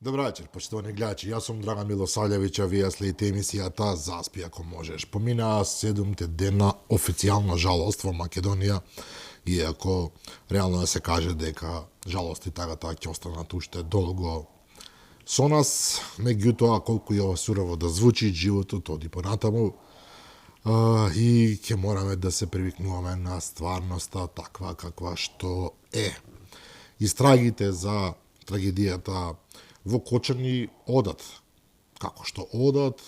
Добра вечер, почитувани гледачи. Јас сум Драган Милосављевиќ, а вие следите емисијата Заспи ако можеш. Поминаа 7 дена официјална жалост во Македонија, иако реално да се каже дека жалост и тагата ќе останат уште долго со нас, меѓутоа колку ја сурово да звучи, животот оди понатаму и ќе мораме да се привикнуваме на стварноста таква каква што е. Истрагите за трагедијата во Кочани одат, како што одат,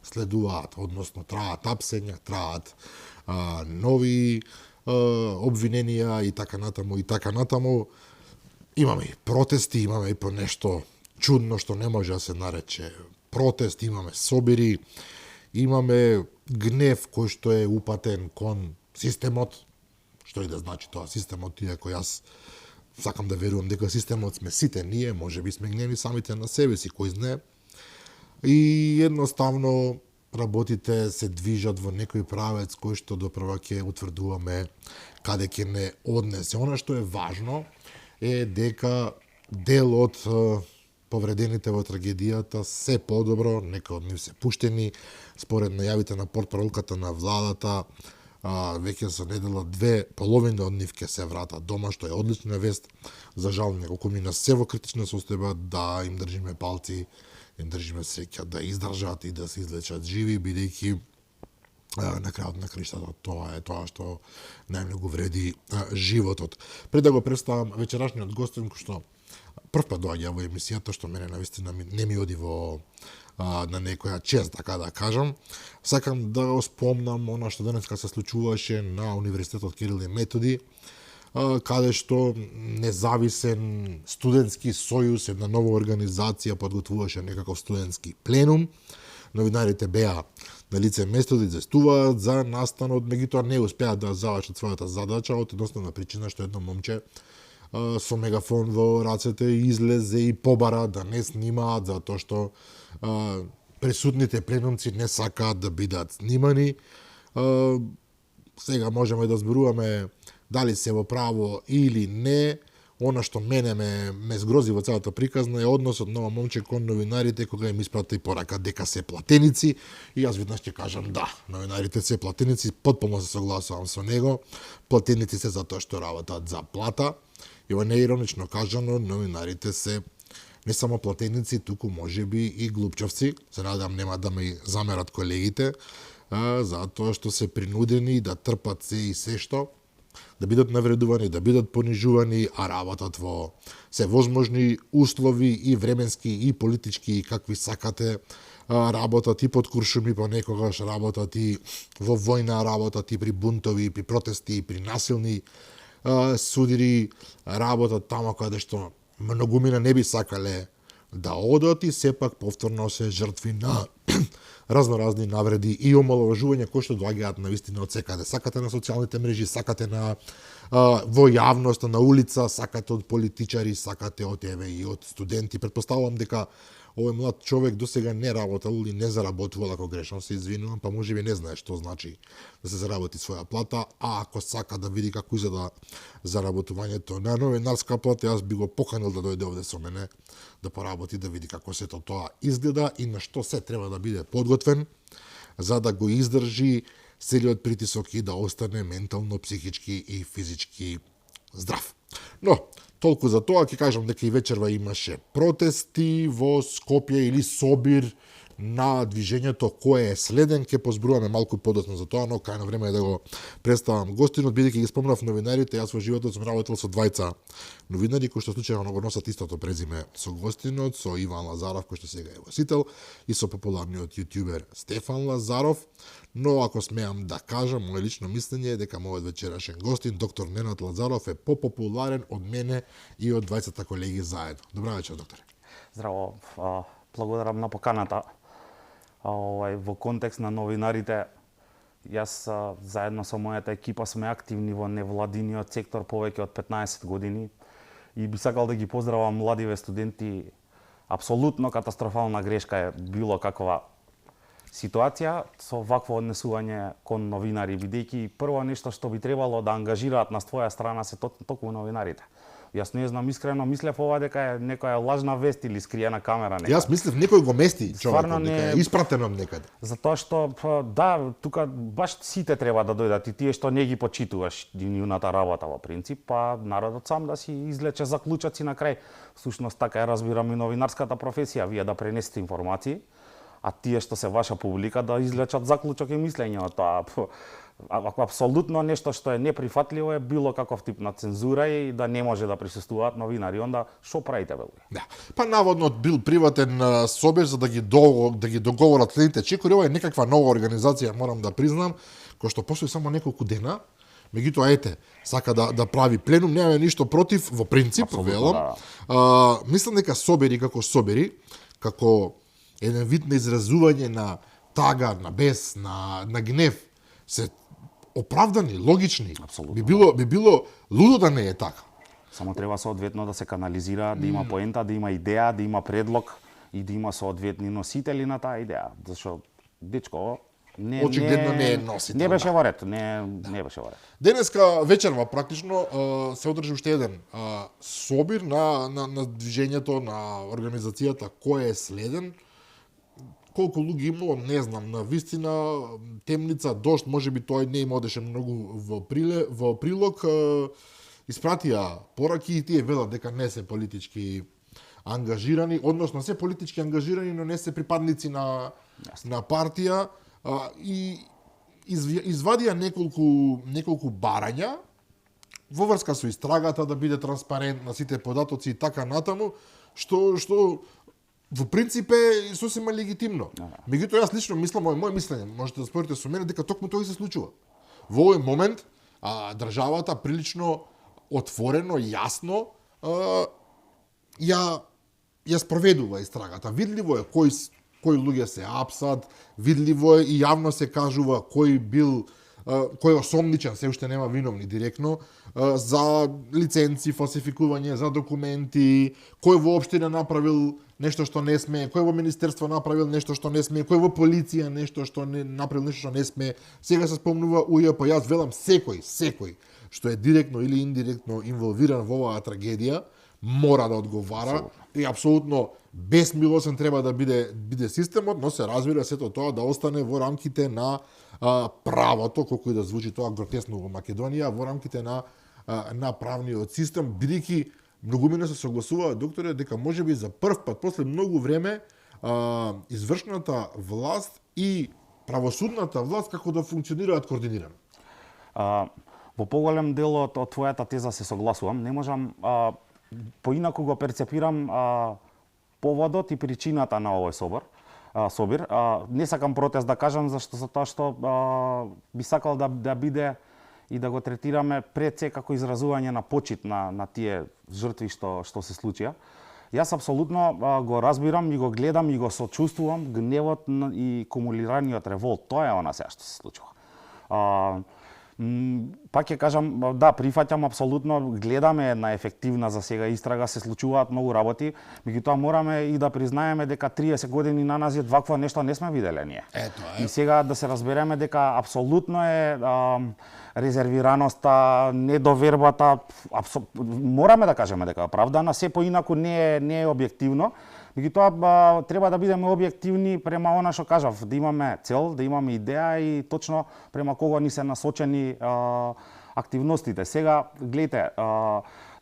следуваат, односно траат апсења, траат нови обвиненија и така натаму и така натаму. Имаме и протести, имаме и по нешто чудно што не може да се нарече протест, имаме собири, имаме гнев кој што е упатен кон системот, што и да значи тоа системот, иако јас сакам да верувам дека системот сме сите ние, може би сме гневни самите на себе си, кој знае. И едноставно работите се движат во некој правец кој што допрва ќе утврдуваме каде ќе не однесе. Она што е важно е дека дел од повредените во трагедијата се подобро, нека од нив се пуштени, според најавите на портпаролката на владата, веќе за недела две, половина од нив ќе се вратат дома, што е одлична вест. За жал, неколку мина се во критична состојба, да им држиме палци, им држиме среќа да издржат и да се излечат живи, бидејќи на крајот на краиштата тоа е тоа што најмногу вреди животот. Пред да го представам вечерашниот гостин, кој што прв пат доаѓа во емисијата, што мене навистина не ми оди во на некоја чест, така да кажам. Сакам да го спомнам она што денеска се случуваше на Универзитетот Кирил и Методи, каде што независен студентски сојуз, една нова организација подготвуваше некаков студентски пленум. Новинарите беа на лице место да известуваат за настанот, меѓутоа не успеа да завршат својата задача од едноставна причина што едно момче со мегафон во рацете излезе и побара да не снимаат затоа што присутните пленумци не сакаат да бидат снимани. Сега можеме да зборуваме дали се во право или не. Она што мене ме згрози во целата приказна е односот на ова момче кон новинарите кога им испрати порака дека се платеници. И јас веднаш ќе кажам да, новинарите се платеници, потполно се согласувам со него. Платеници се затоа што работат за плата. И во неиронично кажано, новинарите се не само платеници, туку можеби и глупчовци. Се надам нема да ме замерат колегите, затоа што се принудени да трпат се и се што, да бидат навредувани, да бидат понижувани, а работат во се возможни услови и временски и политички и какви сакате, работат и под куршуми, понекогаш работат и во војна, работат и при бунтови, и при протести, и при насилни судири, работат тамо каде што многумина не би сакале да одат и сепак повторно се жртви на разноразни навреди и омаловажување кои што доаѓаат навистина од секаде. Сакате на социјалните мрежи, сакате на во јавноста, на улица, сакате од политичари, сакате од еве и од студенти. Претпоставувам дека овој млад човек досега не работел или не заработувал, ако грешно се извинувам, па можеби не знае што значи да се заработи своја плата, а ако сака да види како изгледа заработувањето на новинарска плата, јас би го поканил да дојде овде со мене да поработи, да види како сето тоа изгледа и на што се треба да биде подготвен за да го издржи целиот притисок и да остане ментално, психички и физички здрав. Но, толку за тоа, ќе кажам дека и вечерва имаше протести во Скопје или собир на движењето кое е следен, ќе позборуваме малку подоцна за тоа, но крајно време е да го представам гостинот, бидејќи ги спомнав новинарите, јас во животот сум работел со двајца новинари кои што случајно го носат истото презиме со гостинот, со Иван Лазаров кој што сега е восител и со популарниот јутјубер Стефан Лазаров, но ако смеам да кажам, моје лично мислење е дека мојот вечерашен гостин, доктор Ненад Лазаров, е попопуларен од мене и од двајцата колеги заедно. Добра вечер, докторе. Здраво, благодарам на поканата. Во контекст на новинарите, јас заедно со мојата екипа сме активни во невладиниот сектор повеќе од 15 години и би сакал да ги поздравам младиве студенти. Апсолутно катастрофална грешка е било каква ситуација со вакво однесување кон новинари, бидејќи прво нешто што би требало да ангажираат на своја страна се токму новинарите. Јас не знам, искрено мислев ова дека е некоја лажна вест или скриена камера некаде. Јас мислев некој го мести Стварно човекот, дека не- е испратено од некаде. Затоа што да, тука баш сите треба да дојдат и тие што не ги почитуваш нивната работа во принцип, па народот сам да си излече заклучоци на крај. Всушност така ја разбирам и новинарската професија, вие да пренесете информации, а тие што се ваша публика да излечат заклучок и мислење од тоа. Апсолутно нешто што е неприфатливо е било каков тип на цензура и да не може да присуствуваат новинари. Онда што правите бе? Да. Па наводно бил приватен собир за да ги договорат следните чекори. Ова е некаква нова организација, морам да признам, кој што постои само неколку дена. Меѓутоа, ете, сака да прави пленум, немаме ништо против, во принцип, Апсолутно, велам. да. Мислам дека собери, како еден вид на изразување на тага, на бес, на гнев, се оправдани, логични. Апсолутно. Би било лудо да не е така. Само треба соодветно да се канализира, да има поента, да има идеја, да има предлог и да има соодветни носители на таа идеја. Зашто дечко Очигледно не е носител, Не беше да. во ред, не беше во ред. Денеска вечерва практично се одржи уште еден собир на движењето, на организацијата кој е следен. Колку луѓе имало, не знам, на вистина темница, дошт, можеби тој не им одеше многу во прилог. Испратија пораки и тие велат дека не се политички ангажирани, односно се политички ангажирани, но не се припадници на партија. И извадија неколку барања во врска со истрагата да биде транспарентна сите податоци и така натаму, што во принцип е сосема легитимно. Меѓутоа јас лично мислам, моје мислење, можете да спорите со мене, дека токму тоа и се случува. Во овој момент државата прилично отворено, јасно ја спроведува истрагата. Видливо е кои луѓе се апсат, видливо е и јавно се кажува кој е осомничен, се уште нема виновни директно, за лиценци, фалсификување, за документи, кој воопшто не направил нешто што не смее, кој во министерство направил нешто што не смее, кој во полиција направил нешто што не смее. Сега се спомнува УЈП, јас велам секој што е директно или индиректно инволвиран во оваа трагедија, мора да одговара и апсолутно безмилосен треба да биде системот, но се разбира сето тоа да остане во рамките на правото, колку и да звучи тоа гротесно во Македонија, во рамките на правниот систем, бидејќи многумина се согласуваат докторе дека можеби за прв пат после многу време извршната власт и правосудната власт како да функционираат координирано. Во поголем дел од твојата теза се согласувам. Не можам поинаку го перцепирам поводот и причината на овој собир. Не сакам протест да кажам затоа што би сакал да биде и да го третираме пред се како изразување на почит на тие жртви што се случија. Јас апсолутно го разбирам и го гледам и го сочувствувам гневот и кумулираниот револт. Тоа е она сега што се случува. Пак ќе кажам, да, прифаќам апсолутно, гледаме една ефективна за сега истрага, се случуваат многу работи, меѓутоа мораме и да признаеме дека 30 години наназад вакво нешто не сме виделе ние. И сега да се разбереме дека апсолутно е резервираноста, недовербата, мораме да кажеме дека оправдана, се поинаку не е објективно. Меѓутоа треба да бидеме објективни према она што кажав, да имаме цел, да имаме идеја и точно према кого ни се насочени активностите. Сега, гледате,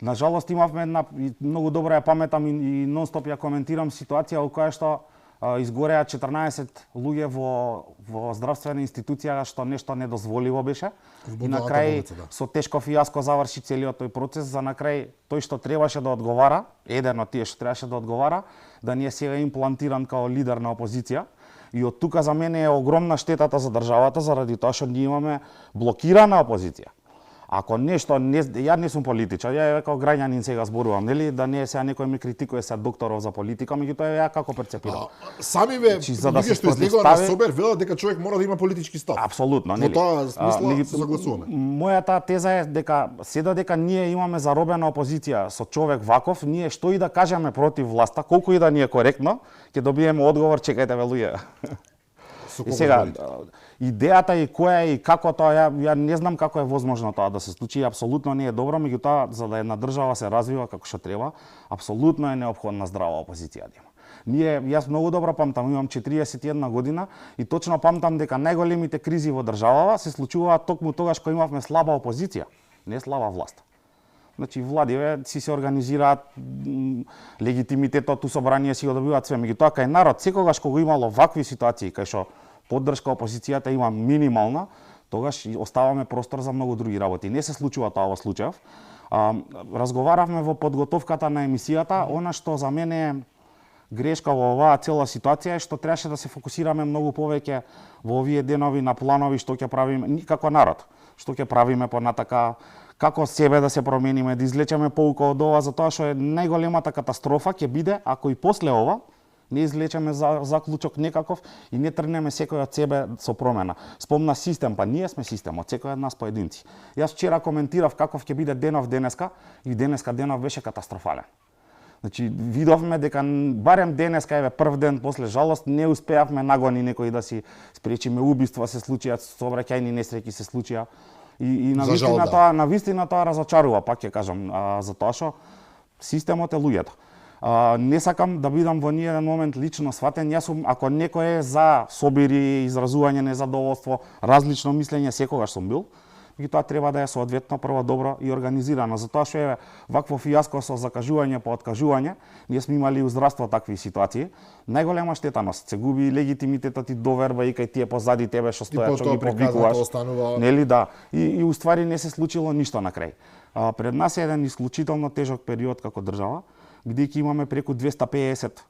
на жалост имавме една многу добра ја паметам и нонстоп ја коментирам ситуација во која што изгореа 14 луѓе во здравствена институција што нешто недозволиво беше. И на крај со тешко фијаско заврши целиот тој процес, за на крај тој што требаше да одговара, еден од тие што требаше да одговара, да не е сега имплантиран као лидер на опозиција. И од тука за мене е огромна штетата за државата заради тоа што ние имаме блокирана опозиција. Ако нешто ја не сум политичар, ја како граѓанин сега зборувам, нели, да не сега некој ме критикува се докторов за политика, меѓутоа ја како перцепирам. Самиве луѓе што излегува на собер велат дека човек мора да има политички став. Апсолутно, нели. Во тоа смисла се согласуваме. Мојата теза е дека додека ние имаме заробена опозиција со човек ваков, ние што и да кажеме против власта, колку и да ни е коректно, ќе добиеме одговор, чекајте ве луѓе. Со И кого сега, зборите? идејата и која е и како тоа, ја не знам како е возможно тоа да се случи, апсолутно не е добро, меѓутоа, за да една држава се развива како што треба, апсолутно е неопходна здрава опозиција да има. Јас многу добро памтам, имам 41 година и точно памтам дека најголемите кризи во државава се случуваат токму тогаш кога имавме слаба опозиција, не слаба власт. Значи владиве си се организираат, легитимитетот у собрание си го добиваат све, меѓутоа кај народ секогаш кога имало вакви ситуации кај што поддршка опозицијата има минимална, тогаш оставаме простор за многу други работи. Не се случува тоа во случајов. Разговаравме во подготовката на емисијата, она што за мене е грешка во оваа цела ситуација е што требаше да се фокусираме многу повеќе во овие денови на планови што ќе правиме како народ, што ќе правиме понатака, како себе да се промениме, да извлечеме поука од ова, затоа што е најголемата катастрофа ќе биде ако и после ова не извлечеме заклучок некаков и не тргнеме секој од себе со промена. Спомна систем, па ние сме системот, секој од нас поединци. Јас вчера коментирав каков ќе биде денов денеска и денеска денов беше катастрофален. Значи, видовме дека барем денеска, еве прв ден после жалост, не успеавме нагони некои да си спречиме убиства се случија, сообраќајни несреќи се случија. И на вистина тоа разочарува, пак ќе кажам, затоа што системот е луѓето. Не сакам да бидам во ниеден момент лично сватен. Јас сум, ако некој е за собири, изразување незадоволство, различно мислење, секогаш сум бил. И тоа треба да е соодветно прво добро и организирано. Затоа што е вакво фијаско со закажување по откажување, ние сме имали у здравство такви ситуации. Најголема штетаност, се губи легитимитетот и доверба и кај тие позади тебе што стојат, што ги повикуваш. Нели да. И уствари не се случило ништо на крај. Пред нас е еден исклучително тежок период како држава, бидејќи имаме преку 250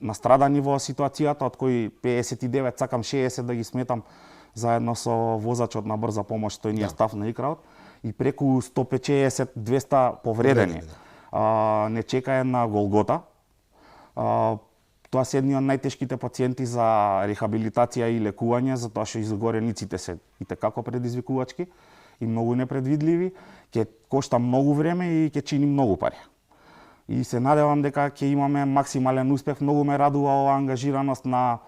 настрадани во ситуацијата, од кои 59, сакам 60 да ги сметам, заедно со возачот на брза помош, тој ни е став на Икраот, и преку 150-200 повредени. Не чека една Голгота. Тоа се едни од најтешките пациенти за рехабилитација и лекување, затоа што изгорениците се итекако предизвикувачки и многу непредвидливи, ќе кошта многу време и ќе чини многу пари. И се надевам дека ќе имаме максимален успех. Многу ме радува оваа ангажираност на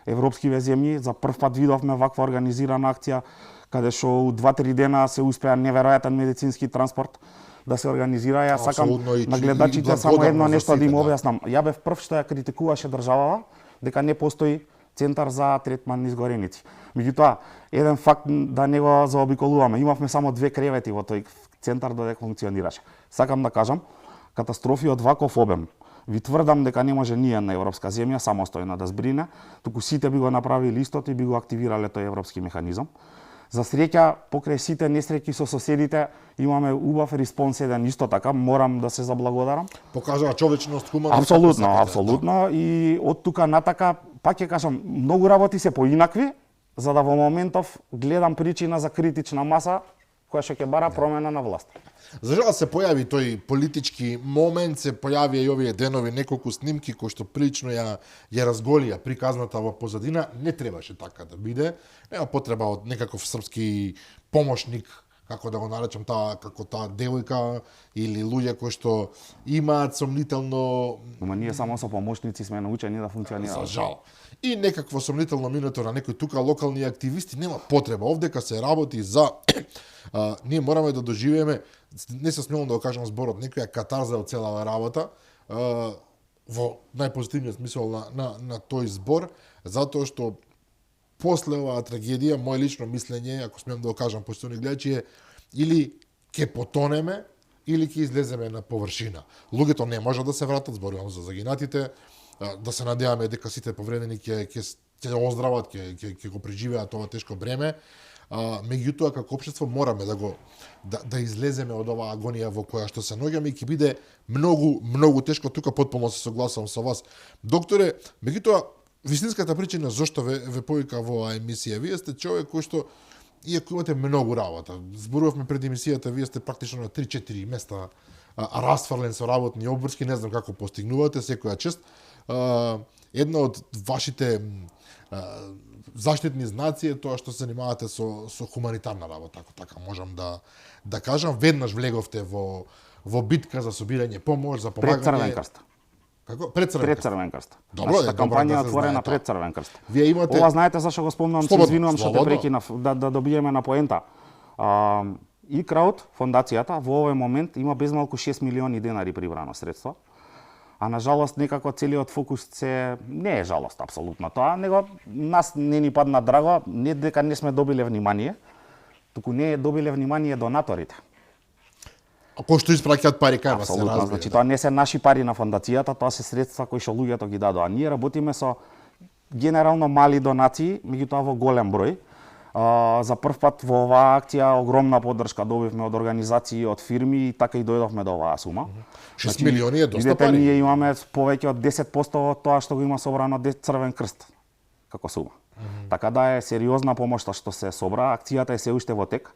европскиве земји. За прв пат видовме ваква организирана акција, каде што у 2-3 дена се успеа неверојатен медицински транспорт да се организира. Ја сакам на гледачите само едно нешто да им објаснам. Ја бев прв што ја критикуваше државава дека не постои центар за третман на изгореници. Меѓутоа, еден факт да не го заобиколуваме. Имавме само 2 кревети во тој центар додека функционираше. Сакам да кажам, катастрофи од ваков обем, ви тврдам дека не може ниједна европска земја самостојно да збрине, туку сите би го направиле истото и би го активирале тој европски механизам. За среќа, покрај сите несреќи со соседите, имаме убав респонс еден исто така, морам да се заблагодарам. Покажува човечност, хуманост. Апсолутно. И од тука натака, пак ќе кажам, многу работи се поинакви, за да во моментов гледам причина за критична маса која што ќе бара промена на власт. За жал се појави тој политички момент, се појави и овие денови неколку снимки кои што прилично ја разголија приказната во позадина. Не требаше така да биде. Нема потреба од некаков српски помошник, како да го наречам таа, како таа девојка или луѓе кои што имаат сомнително... Ама ние само со помошници сме научени да функционираме. За жал. И некакво сомнително минуто на некои тука локални активисти, нема потреба. Овдека се работи за... ние мораме да доживееме, не се смелам да го кажам зборот, некоја катарза од целава работа, во најпозитивниот смисол на тој збор, затоа што после оваа трагедија, мој лично мислење, ако смеам да го кажам поштовни гледачи, е или ќе потонеме, или ќе излеземе на површина. Луѓето не може да се вратат, зборувам за загинатите, да се надеваме дека сите повредени ќе оздрават, ќе го преживеат ова тешко бреме. Меѓутоа, како општество мораме да излеземе од оваа агонија во која што се наоѓаме и ќе биде многу тешко. Тука потполно се согласувам со вас, докторе. Меѓутоа, вистинската причина зошто ве повика во оваа емисија, вие сте човек кој што, иако имате многу работа, зборувавме пред емисијата, вие сте практично на 3-4 места расфрлен со работни обврски, не знам како постигнувате, секоја чест. Една од вашите заштитни знаци е тоа што се занимавате со хуманитарна работа, ако така можам да кажам. Веднаш влеговте во битка за собирање помош, за помагање. Пред Црвен крст. Како? Пред Црвен крст. Добро, Нашата добро кампања да е се отворена знае пред тоа. Црвен крст. Вие имате Ова знаете зашто го спомнам, се Слободно, извинувам што те слободно. прекинав, да добиеме на поента. И-Крауд, фондацијата, во овој момент има безмалку 6 милиони денари прибрано средство. А на жалост некако целиот фокус не е жалост апсолутно тоа, него нас не ни падна драго, не дека не сме добиле внимание, туку не добиле внимание донаторите. А кои што испраќаат пари кај вас се Апсолутно, разбира. значи тоа не се наши пари на фондацијата, тоа се средства кои што луѓето ги дадоа. Ние работиме со генерално мали донации, меѓутоа во голем број. За прв пат во оваа акција огромна поддршка добивме од организации, од фирми и така и дојдовме до оваа сума. 6 милиони е доста видете, пари. ние имаме повеќе од 10% од тоа што го има собрано Црвен крст како сума. Така да е сериозна помошта што се собра, акцијата е се уште во тек.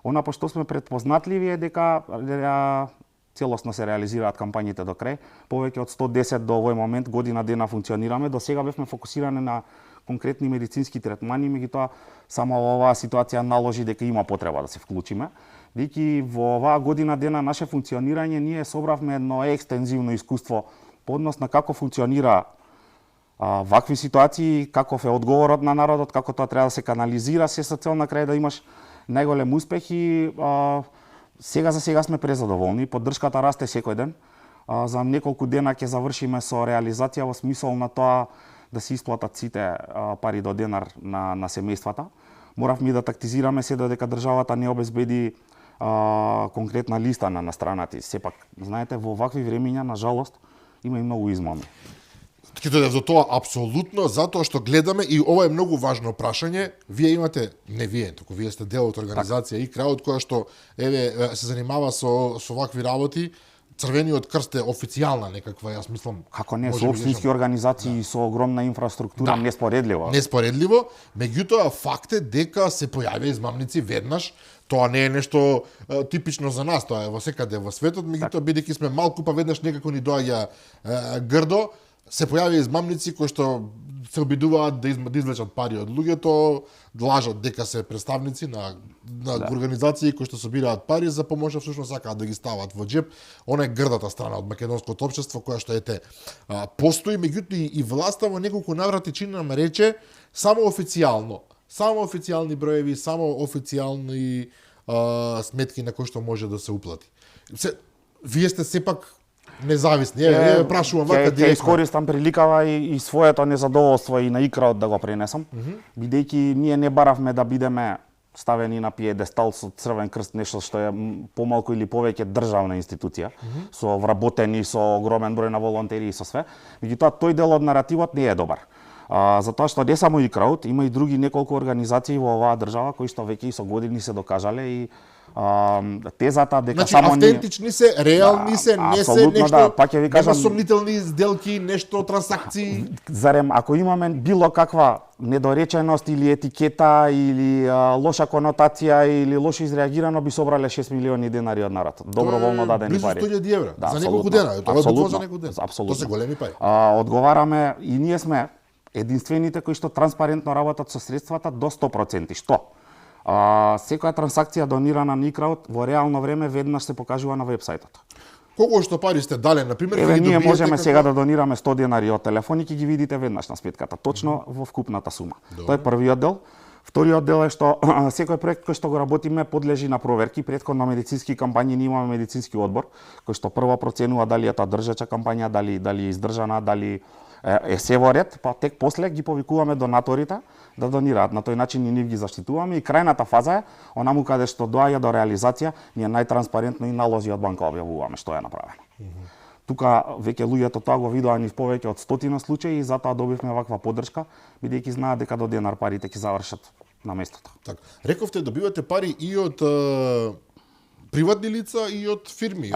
Она по што сме предпознатливи е дека целосно се реализираат кампањите до крај. Повеќе од 110 до овој момент година дена функционираме. До сега бевме фокусирани на конкретни медицински третмани, меѓутоа само оваа ситуација наложи дека има потреба да се вклучиме. Бидејќи во оваа година дена наше функционирање ние собравме едно екстензивно искуство по однос на како функционира вакви ситуации, каков е одговорот на народот, како тоа треба да се канализира, се со цел на крај да имаш најголем успех и сега за сега сме презадоволни. Поддршката расте секој ден. За неколку дена ќе завршиме со реализација во смисол на тоа да се исплатат сите пари до денар на семејствата. Моравме и да тактизираме се додека државата не обезбеди конкретна листа на странати. Сепак, знаете, во вакви времиња, на жалост, има и многу измами. Ќе дојдев до тоа апсолутно, затоа што гледаме и ова е многу важно прашање. Вие имате, не вие, туку вие сте дел од организација И-Крауд која што се занимава со вакви работи. Црвениот крст е официјална некаква, јас мислам. Како не, со општински организации со огромна инфраструктура, неспоредливо. Неспоредливо, меѓутоа факт е дека се појавија измамници веднаш. Тоа не е нешто типично за нас, тоа е во секаде во светот, меѓутоа бидејќи сме малку па веднаш некако ни доаѓа грдо, се појавија измамници кои што се обидуваат да извлечат пари од луѓето, лажат дека се представници на организации кои што собираат пари за помош, всушност сакаат да ги стават во джеп. Она е грдата страна од македонското општество која што постои, меѓутоа и власта во неколку наврати чини нам рече само официјални броеви, само официјални сметки на кои што може да се уплати. Вие сте сепак независни. Ја прашувам вака директно. Ќе искористам приликава и своето незадоволство и на И-Крауд да го пренесам, бидејќи ние не баравме да бидеме ставени на пиедестал со Црвен крст, нешто што е помалку или повеќе државна институција, со вработени, со огромен број на волонтери и со све. Меѓутоа, тој дел од наративот не е добар. Затоа што не само И-Крауд, има и други неколку организации во оваа држава кои што веќе и со години се докажале и тезата дека значи, само автентични се, реални се, не се нешто, па ќе ви кажам, нема сомнителни сделки, нешто трансакции. Зарем, ако имаме било каква недореченост или етикета или лоша конотација или лошо изреагирано, би собрале 6 милиони денари од народ. Доброволно дадени пари. Близу 100.000 евра за неколку апсолутно. дена. Тоа е буквално за неколку дена. Апсолутно. Тоа се големи пари. Одговараме и ние сме единствените кои што транспарентно работат со средствата до 100%. Што? Секоја трансакција донирана на И-Крауд во реално време веднаш се покажува на вебсајтот. Колку што пари сте дале, на пример, Еве, ги ние добиете можеме како... сега да донираме 100 денари од телефон и ќе ги видите веднаш на сметката, точно во вкупната сума. Тоа е првиот дел. Вториот дел е што секој проект кој што го работиме подлежи на проверки. Претходно медицински кампањи ние имаме медицински одбор кој што прво проценува дали е тоа држача кампања, дали е издржана, дали е се во ред, па тек после ги повикуваме донаторите да донираат. На тој начин и нив ги заштитуваме и крајната фаза е онаму каде што доаѓа до реализација, ние најтранспарентно и налози од банка објавуваме што е направено. Тука веќе луѓето тоа го видоа ни повеќе од 100 случаи и затоа добивме ваква поддршка, бидејќи знаат дека до денар парите ќе завршат на местото. Така. Рековте добивате пари и од приватни лица и од фирми,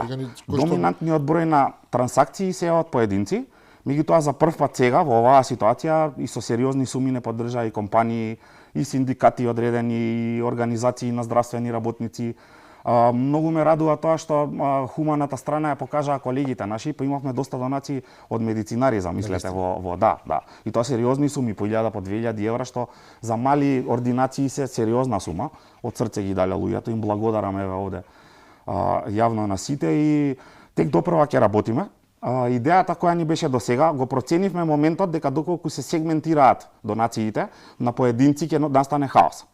Доминантниот број на трансакции се од поединци. Меѓутоа, за прв пат сега, во оваа ситуација, и со сериозни суми не поддржа и компании, и синдикати одредени, и организации на здравствени работници. Многу ме радува тоа што хуманата страна ја покажаа колегите наши, па имавме доста донации од медицинари, замислете, да. И тоа сериозни суми, по 1000, по 2000 евра, што за мали ординации се сериозна сума. Од срце ги дале луѓето, им благодарам еве овде јавно на сите и тек допрва ќе работиме. идејата која ни беше досега, го проценивме моментот дека доколку се сегментираат донациите на поединци ќе настане хаос.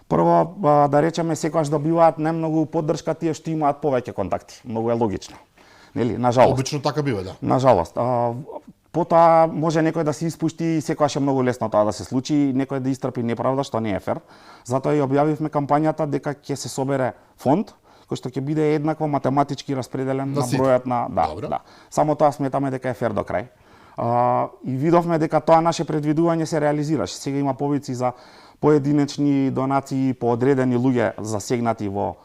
Прво, да речеме, секогаш добиваат најмногу поддршка тие што имаат повеќе контакти. Многу е логично. Нели, на жалост. Обично така бива, да. На жалост. Потоа може некој да се испушти и секогаш е многу лесно тоа да се случи, некој да истрпи неправда што не е фер. Затоа и објавивме кампањата дека ќе се собере фонд кој што ќе биде еднакво математички распределен на бројот на да. Само тоа сметаме дека е фер до крај. И видовме дека тоа наше предвидување се реализираше. Сега има повици за поединечни донации по одредени луѓе засегнати во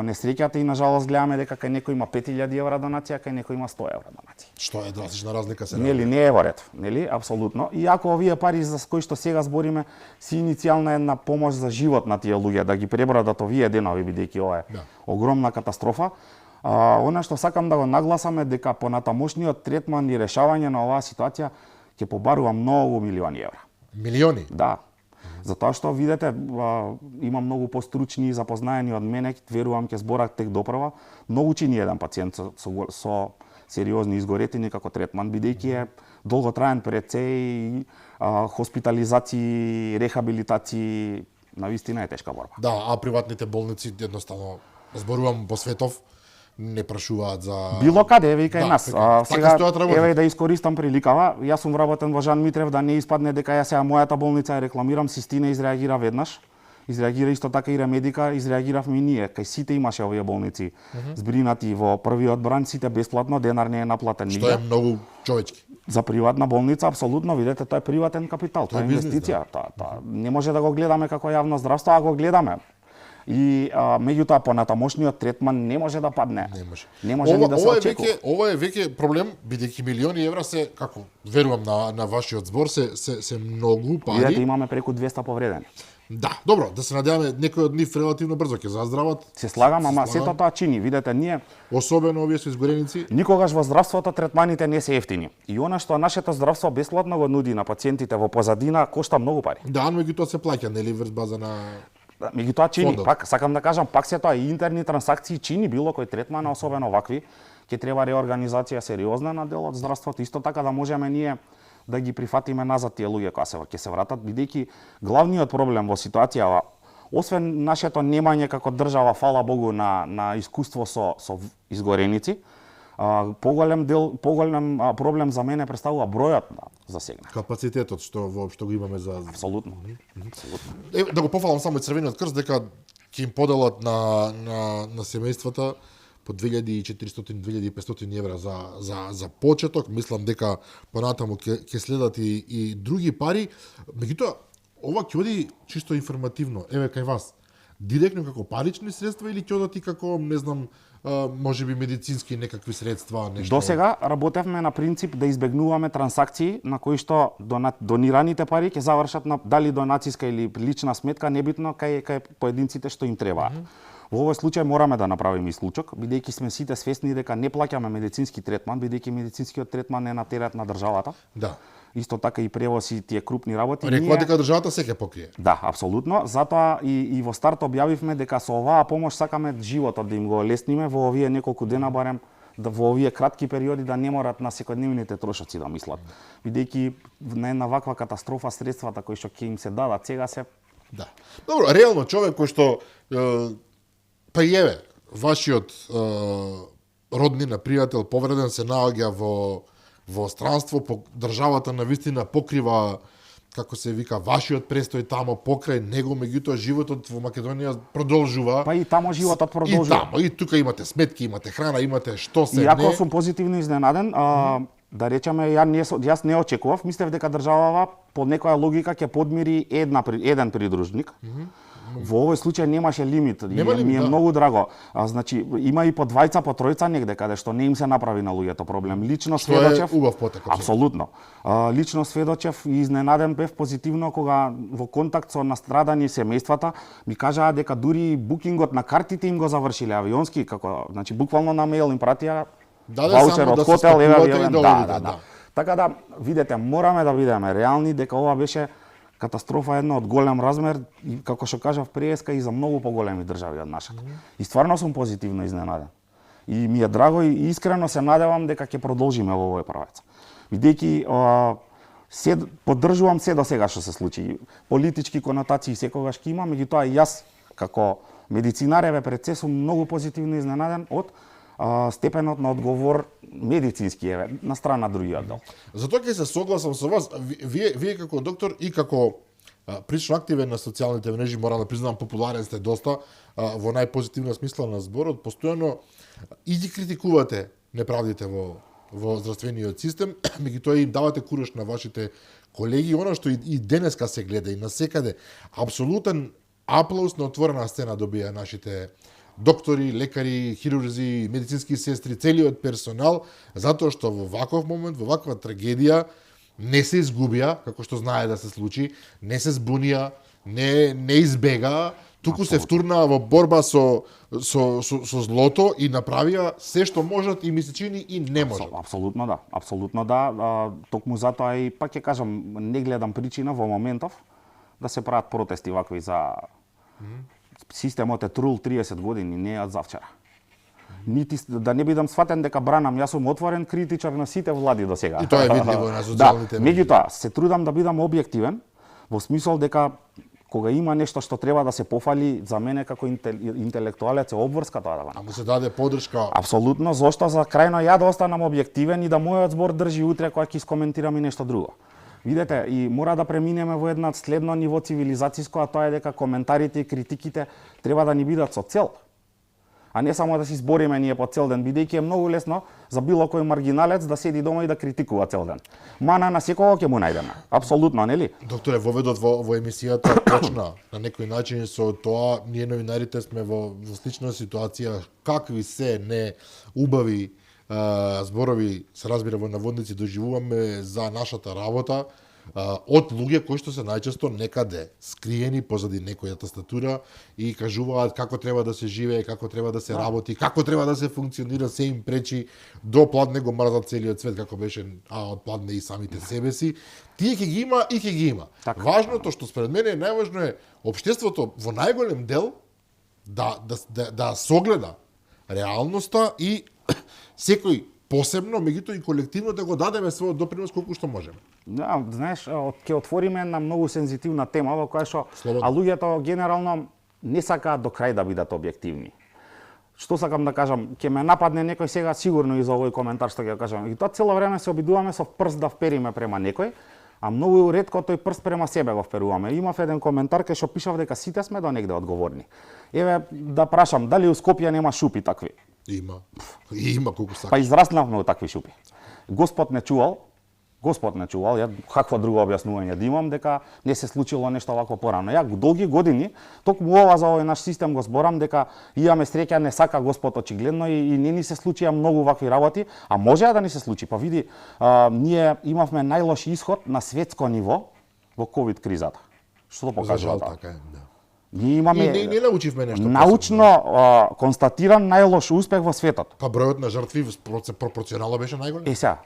несреќата и на жалост гледаме дека кај некој има 5000 евра донација, кај некој има 100 евра донација. Што е драстична разлика се. Нели, не е во ред, нели? Апсолутно. Иако овие пари за кои што сега збориме си иницијална една помош за живот на тие луѓе, да ги пребродат овие денови бидејќи ова е огромна катастрофа. Она што сакам да го нагласаме дека понатамошниот третман и решавање на оваа ситуација ќе побарува многу милиони евра. Милиони? Да. Затоа што видите, има многу постручни и запознаени од мене, верувам ќе зборат тек допрва, многу чини еден пациент со сериозни изгоретини како третман, бидејќи е долготраен прецеј, хоспитализации, рехабилитации, навистина е тешка борба. Да, а приватните болници едноставно зборувам по светов не прашуваат за било каде, еве и кај нас. Сега еве да искористам приликава, јас сум вработен во Жан Митрев, да не испадне дека ја сега мојата болница ја рекламирам, Систина изреагира веднаш. Изреагира исто така и Ремедика, изреагиравме и ние. Кај сите имаше овие болници збринати во првиот бран, сите бесплатно, денар не е наплатен нигде. Што е многу човечки. За приватна болница апсолутно, видете, тоа е приватен капитал, тоа е инвестиција, тоа не може да го гледаме како јавно здравство, а го гледаме. И меѓутоа понатамошниот третман не може да падне. Не може ни да се очекува. Ова е веќе проблем, бидејќи милиони евра се, како верувам на вашиот збор, се многу пари. Видете, имаме преку 200 повредени. Да, добро, да се надеваме некои од нив релативно брзо ќе заздрават. Се слагам, ама сето тоа чини, видете, ние особено овие со изгореници. Никогаш во здравството третманите не се ефтини. И она што нашето здравство бесплатно го нуди на пациентите во позадина кошта многу пари. Да, но меѓутоа се плаќа, нели, врз база на меѓутоа чини, пак сакам да кажам, пак се тоа и интерни трансакции чини било кој третман, особено вакви, ќе треба реорганизација сериозна на дел од здравството, исто така да можеме ние да ги прифатиме назад тие луѓе кои ќе се вратат, бидејќи главниот проблем во ситуацијава, освен нашето немање како држава, фала Богу, на искуство со изгореници, поголем проблем за мене представува бројот на засегнати. Капацитетот што воопшто го имаме за апсолутно. Да го пофалам само Црвениот крст дека ќе им поделат на семејствата по 2400-2500 евра за почеток. Мислам дека понатаму ќе следат и други пари. Меѓутоа, ова ќе оди чисто информативно, еве кај вас. Директно како парични средства или ќе одат и како, не знам, можеби медицински некакви средства, нешто? До сега работевме на принцип да избегнуваме трансакции на кои што донираните пари ќе завршат на дали донацијска или лична сметка, небитно кај поединците што им требаат. Во овој случај мораме да направиме исклучок, бидејќи сме сите свесни дека не плаќаме медицински третман, бидејќи медицинскиот третман е на терет на државата. Да. Исто така и превоз и тие крупни работи. Рекоа дека државата се ќе покрие. Да, апсолутно. Затоа и во старт објавивме дека со оваа помош сакаме животот да им го олесниме во овие неколку дена барем, да во овие кратки периоди да не морат на секојдневните трошоци да мислат. Бидејќи на една ваква катастрофа средствата кои што ќе им се дадат сега се. Да. Добро, реално човек кој што па и еве, вашиот роднина, пријател, повреден се наоѓа во странство, државата навистина покрива, како се вика, вашиот престој тамо покрај него, меѓутоа животот во Македонија продолжува. Па и тамо животот продолжува. И тамо, и тука имате сметки, имате храна, имате што се не. Иако сум позитивно изненаден, да речеме, јас не очекував, мислев дека државава по некоја логика ќе подмири еден придружник. Во овој случај немаше лимит, ми е многу драго. Значи има и по двајца, по тројца негде каде што не им се направи на луѓето проблем. Лично сведочев. Што е убав потек. Апсолутно. Лично сведочев и изненаден бев позитивно кога во контакт со настрадани семејствата ми кажаа дека дури букингот на картите им го завршиле авионски, како, значи буквално на мејл им пратија ваучер од хотел, да. Така да, видете, мораме да бидеме реални дека ова беше катастрофа една од голем размер и како што кажав преска и за многу поголеми држави од нашата. И стварно сум позитивно изненаден. И ми е драго и искрено се надевам дека ќе продолжиме во овој правец. Бидејќи се поддржувам се до сега што се случи. Политички конотации секогаш ќе има, меѓутоа и јас како медицинар еве пред се сум многу позитивно изненаден од степенот на одговор медицински еве на страна другиот дел. Затоа ќе се согласам со вас. Вие како доктор и како прилично активен на социјалните мрежи, морам да признам, популарен сте доста во најпозитивна смисла на зборот, постојано и ги критикувате неправдите во здравствениот систем, меѓутоа им давате кураж на вашите колеги, она што и денеска се гледа и насекаде, апсолутен аплауз на отворена сцена добија нашите доктори, лекари, хирурзи, медицински сестри, целиот персонал, затоа што во ваков момент, во ваква трагедија, не се изгубија, како што знае да се случи, не се збунија, не избегаа, туку се втурнаа во борба со злото и направија се што можат и ми се чини и не можат. Апсолутно да. Токму затоа и пак ќе кажам, не гледам причина во моментов да се прават протести вакви за системот е трул 30 години, не е од завчера. Нити да не бидам сватен дека бранам, јас сум отворен критичар на сите влади до сега. И тоа е видливо на социјалните мрежи. Меѓутоа, се трудам да бидам објективен во смисол дека кога има нешто што треба да се пофали, за мене како интелектуалец е обврска тоа да го направи. А му се даде поддршка. Апсолутно, зошто за крајно ја да останам објективен и да мојот збор држи утре кога ќе искоментирам и нешто друго. Видете, и мора да преминеме во една следно ниво цивилизацијско, а тоа е дека коментарите и критиките треба да ни бидат со цел. А не само да си збориме ние по цел ден, бидејќи е многу лесно за било кој маргиналец да седи дома и да критикува цел ден. Мана на секого ќе му најдеме. Апсолутно, нели? Докторе, воведот во емисијата почна на некој начин со тоа, ние новинарите сме во слична ситуација, какви се не убави зборови, се разбира во наводници, доживуваме за нашата работа од луѓе кои што се најчесто некаде скриени позади некојата статура и кажуваат како треба да се живее, како треба да се работи, како треба да се функционира, се им пречи, до пладне го мрзат целиот свет, како беше, од пладне и самите себе си. Тие ќе ги има и ќе ги има. Так. Важното што според мене е најважно е општеството во најголем дел да согледа реалноста и секој посебно, меѓутоа и колективно да го дадеме својот допринос колку што можеме. Да, знаеш, ќе отвориме една многу сензитивна тема во која што Слободно. луѓето генерално не сакаат до крај да бидат објективни. Што сакам да кажам, ќе ме нападне некој сега сигурно и за овој коментар што ќе кажам. И тоа цело време се обидуваме со прст да впериме према некој, а многу ретко тој прст према себе го вперуваме. Имав еден коментар кај што пишав дека сите сме до негде одговорни. Еве да прашам, дали у Скопје нема шупи такви? Има колку сакаш. Па израснавме од такви шупи. Господ не чувал, ја какво друго објаснување да имам дека не се случило нешто вакво порано. Ја долги години токму ова за овој наш систем го зборам дека имаме среќа, не сака Господ очигледно и не ни се случија многу вакви работи, а можеа да ни се случи. Па види, ние имавме најлош исход на светско ниво во ковид кризата. Што да покажува тоа? Така е, да. Ние имаме И не научивме нешто. научно констатиран најлош успех во светот. Па бројот на жртви пропорционално беше најголем. Сега,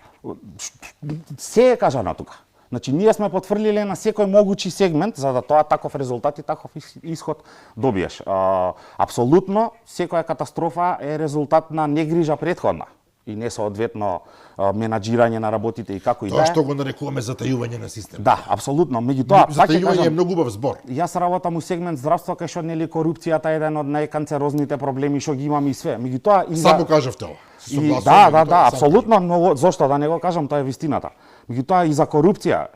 се е кажано тука. Значи, ние сме потврлиле на секој могучи сегмент, за да тоа таков резултат и таков исход добиеш. Апсолутно, секоја катастрофа е резултат на негрижа претходна и несоодветно менаџирање на работите и како и да Тоа е. што го нарекуваме затајување на систем. Да, апсолутно. Меѓутоа, пак ќе Затајување е кажам, многу убав збор. јас работам у сегмент здравство кај што нели корупцијата е еден од најканцерозните проблеми што ги имаме и све. Меѓутоа и Само кажавте ова. Се И, согласувам, да, меѓутоа, само апсолутно многу, зошто да не го кажам, тоа е вистината. Меѓутоа и за корупција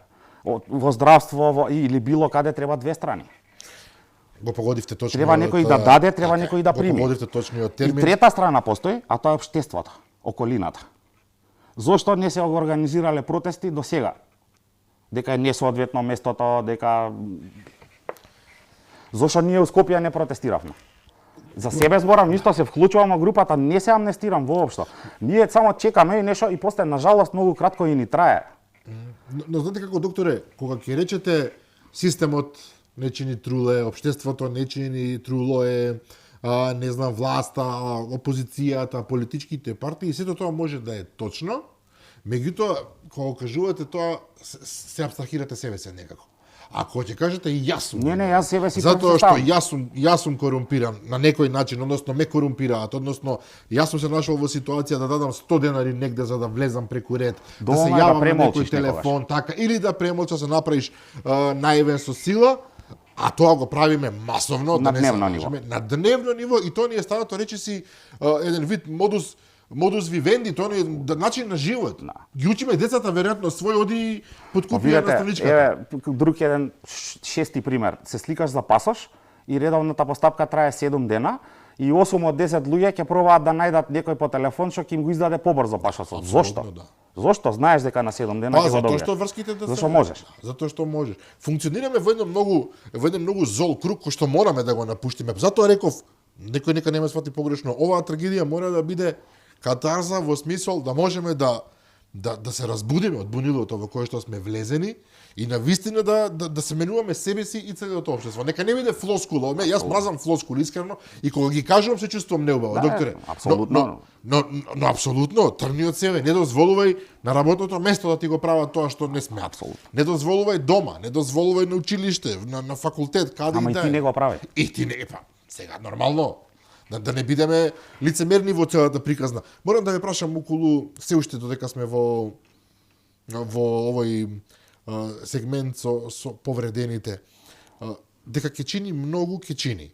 во здравство или било каде треба две страни. го погодивте точно. Треба некој да даде, треба некој да прими. Го погодивте точниот И термин. трета страна постои, а тоа е општеството, околината. Зошто не се организирале протести до сега? Дека е несоодветно местото, дека зошто ние у Скопје не протестиравме? За себе зборам, ништо се вклучувам во групата, не се амнестирам воопшто. Ние само чекаме и нешто и после нажалост многу кратко и ни трае. Но знаете како, докторе, кога ќе речете системот не чини труле, општеството не чини труло е, не знам, власта, опозицијата, политичките партии, сето тоа може да е точно, меѓутоа, кога кажувате тоа, се абстрахирате себе се некако. Ако ќе кажете јас сум. Не, јас себе си затоа што представам. јас сум корумпиран на некој начин, односно ме корумпираат, односно јас сум се нашол во ситуација да дадам 100 денари негде за да влезам преку ред, да се јавам на некој телефон, така, или да премолчаш, да направиш наивен со сила, а тоа го правиме масовно, на да дневно ниво. На дневно ниво, и тоа ни е станато речиси еден вид модус вивенди, тоа е начин на живот. Ги учиме децата веројатно свој оди подкупија на страничката. Еве друг еден шести пример. Се сликаш за пасош и редовната постапка трае 7 дена и 8 од 10 луѓе ќе пробаат да најдат некој по телефон што ќе им го издаде побрзо пашасот. Зошто? Да. Зошто? Знаеш дека на 7 дена ќе го добиеш. Затоа што врските да Зашто можеш. Затоа што можеш. Функционираме во еден многу зол круг кој што мораме да го напуштиме. Затоа реков, некој нека не ме свати погрешно, оваа трагедија мора да биде катарза во смисол да можеме да се разбудиме од бунилото во кое што сме влезени и навистина да се менуваме себе си и целото општество. Нека не биде флоскула. Јас мразам флоскули искрено и кога ги кажувам се чувствувам неубаво, да, докторе. Апсолутно. Но апсолутно, тргни од себе, не дозволувај на работното место да ти го прават тоа што не сме. Апсолутно. Не дозволувај дома, не дозволувај на училиште, на факултет, каде Ама и да и ти не го прави. И ти не, сега нормално. Да не бидеме лицемерни во целата приказна. Морам да ве прашам околу се уште додека сме во овој сегмент со повредените. Дека ќе чини многу, ќе чини.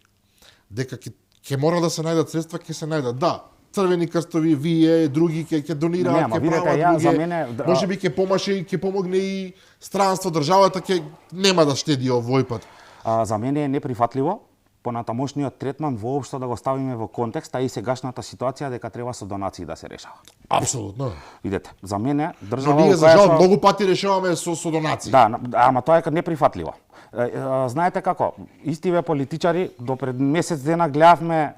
Дека ќе мора да се најдат средства, ќе се најдат. Да, Црвени крстови, вие, други ќе донираат, ќе прават други. Можеби ќе помаше и ќе помогне и странство, државата ќе нема да штеди овој пат. За мене е неприфатливо понатамошниот третман воопшто да го ставиме во контекст, а и сегашната ситуација дека треба со донации да се решава. Апсолутно. Видете, за мене држава Но ние за жал многу пати решаваме со донации. Да, ама тоа е неприфатливо. Знаете како, истиве политичари до пред месец дена гледавме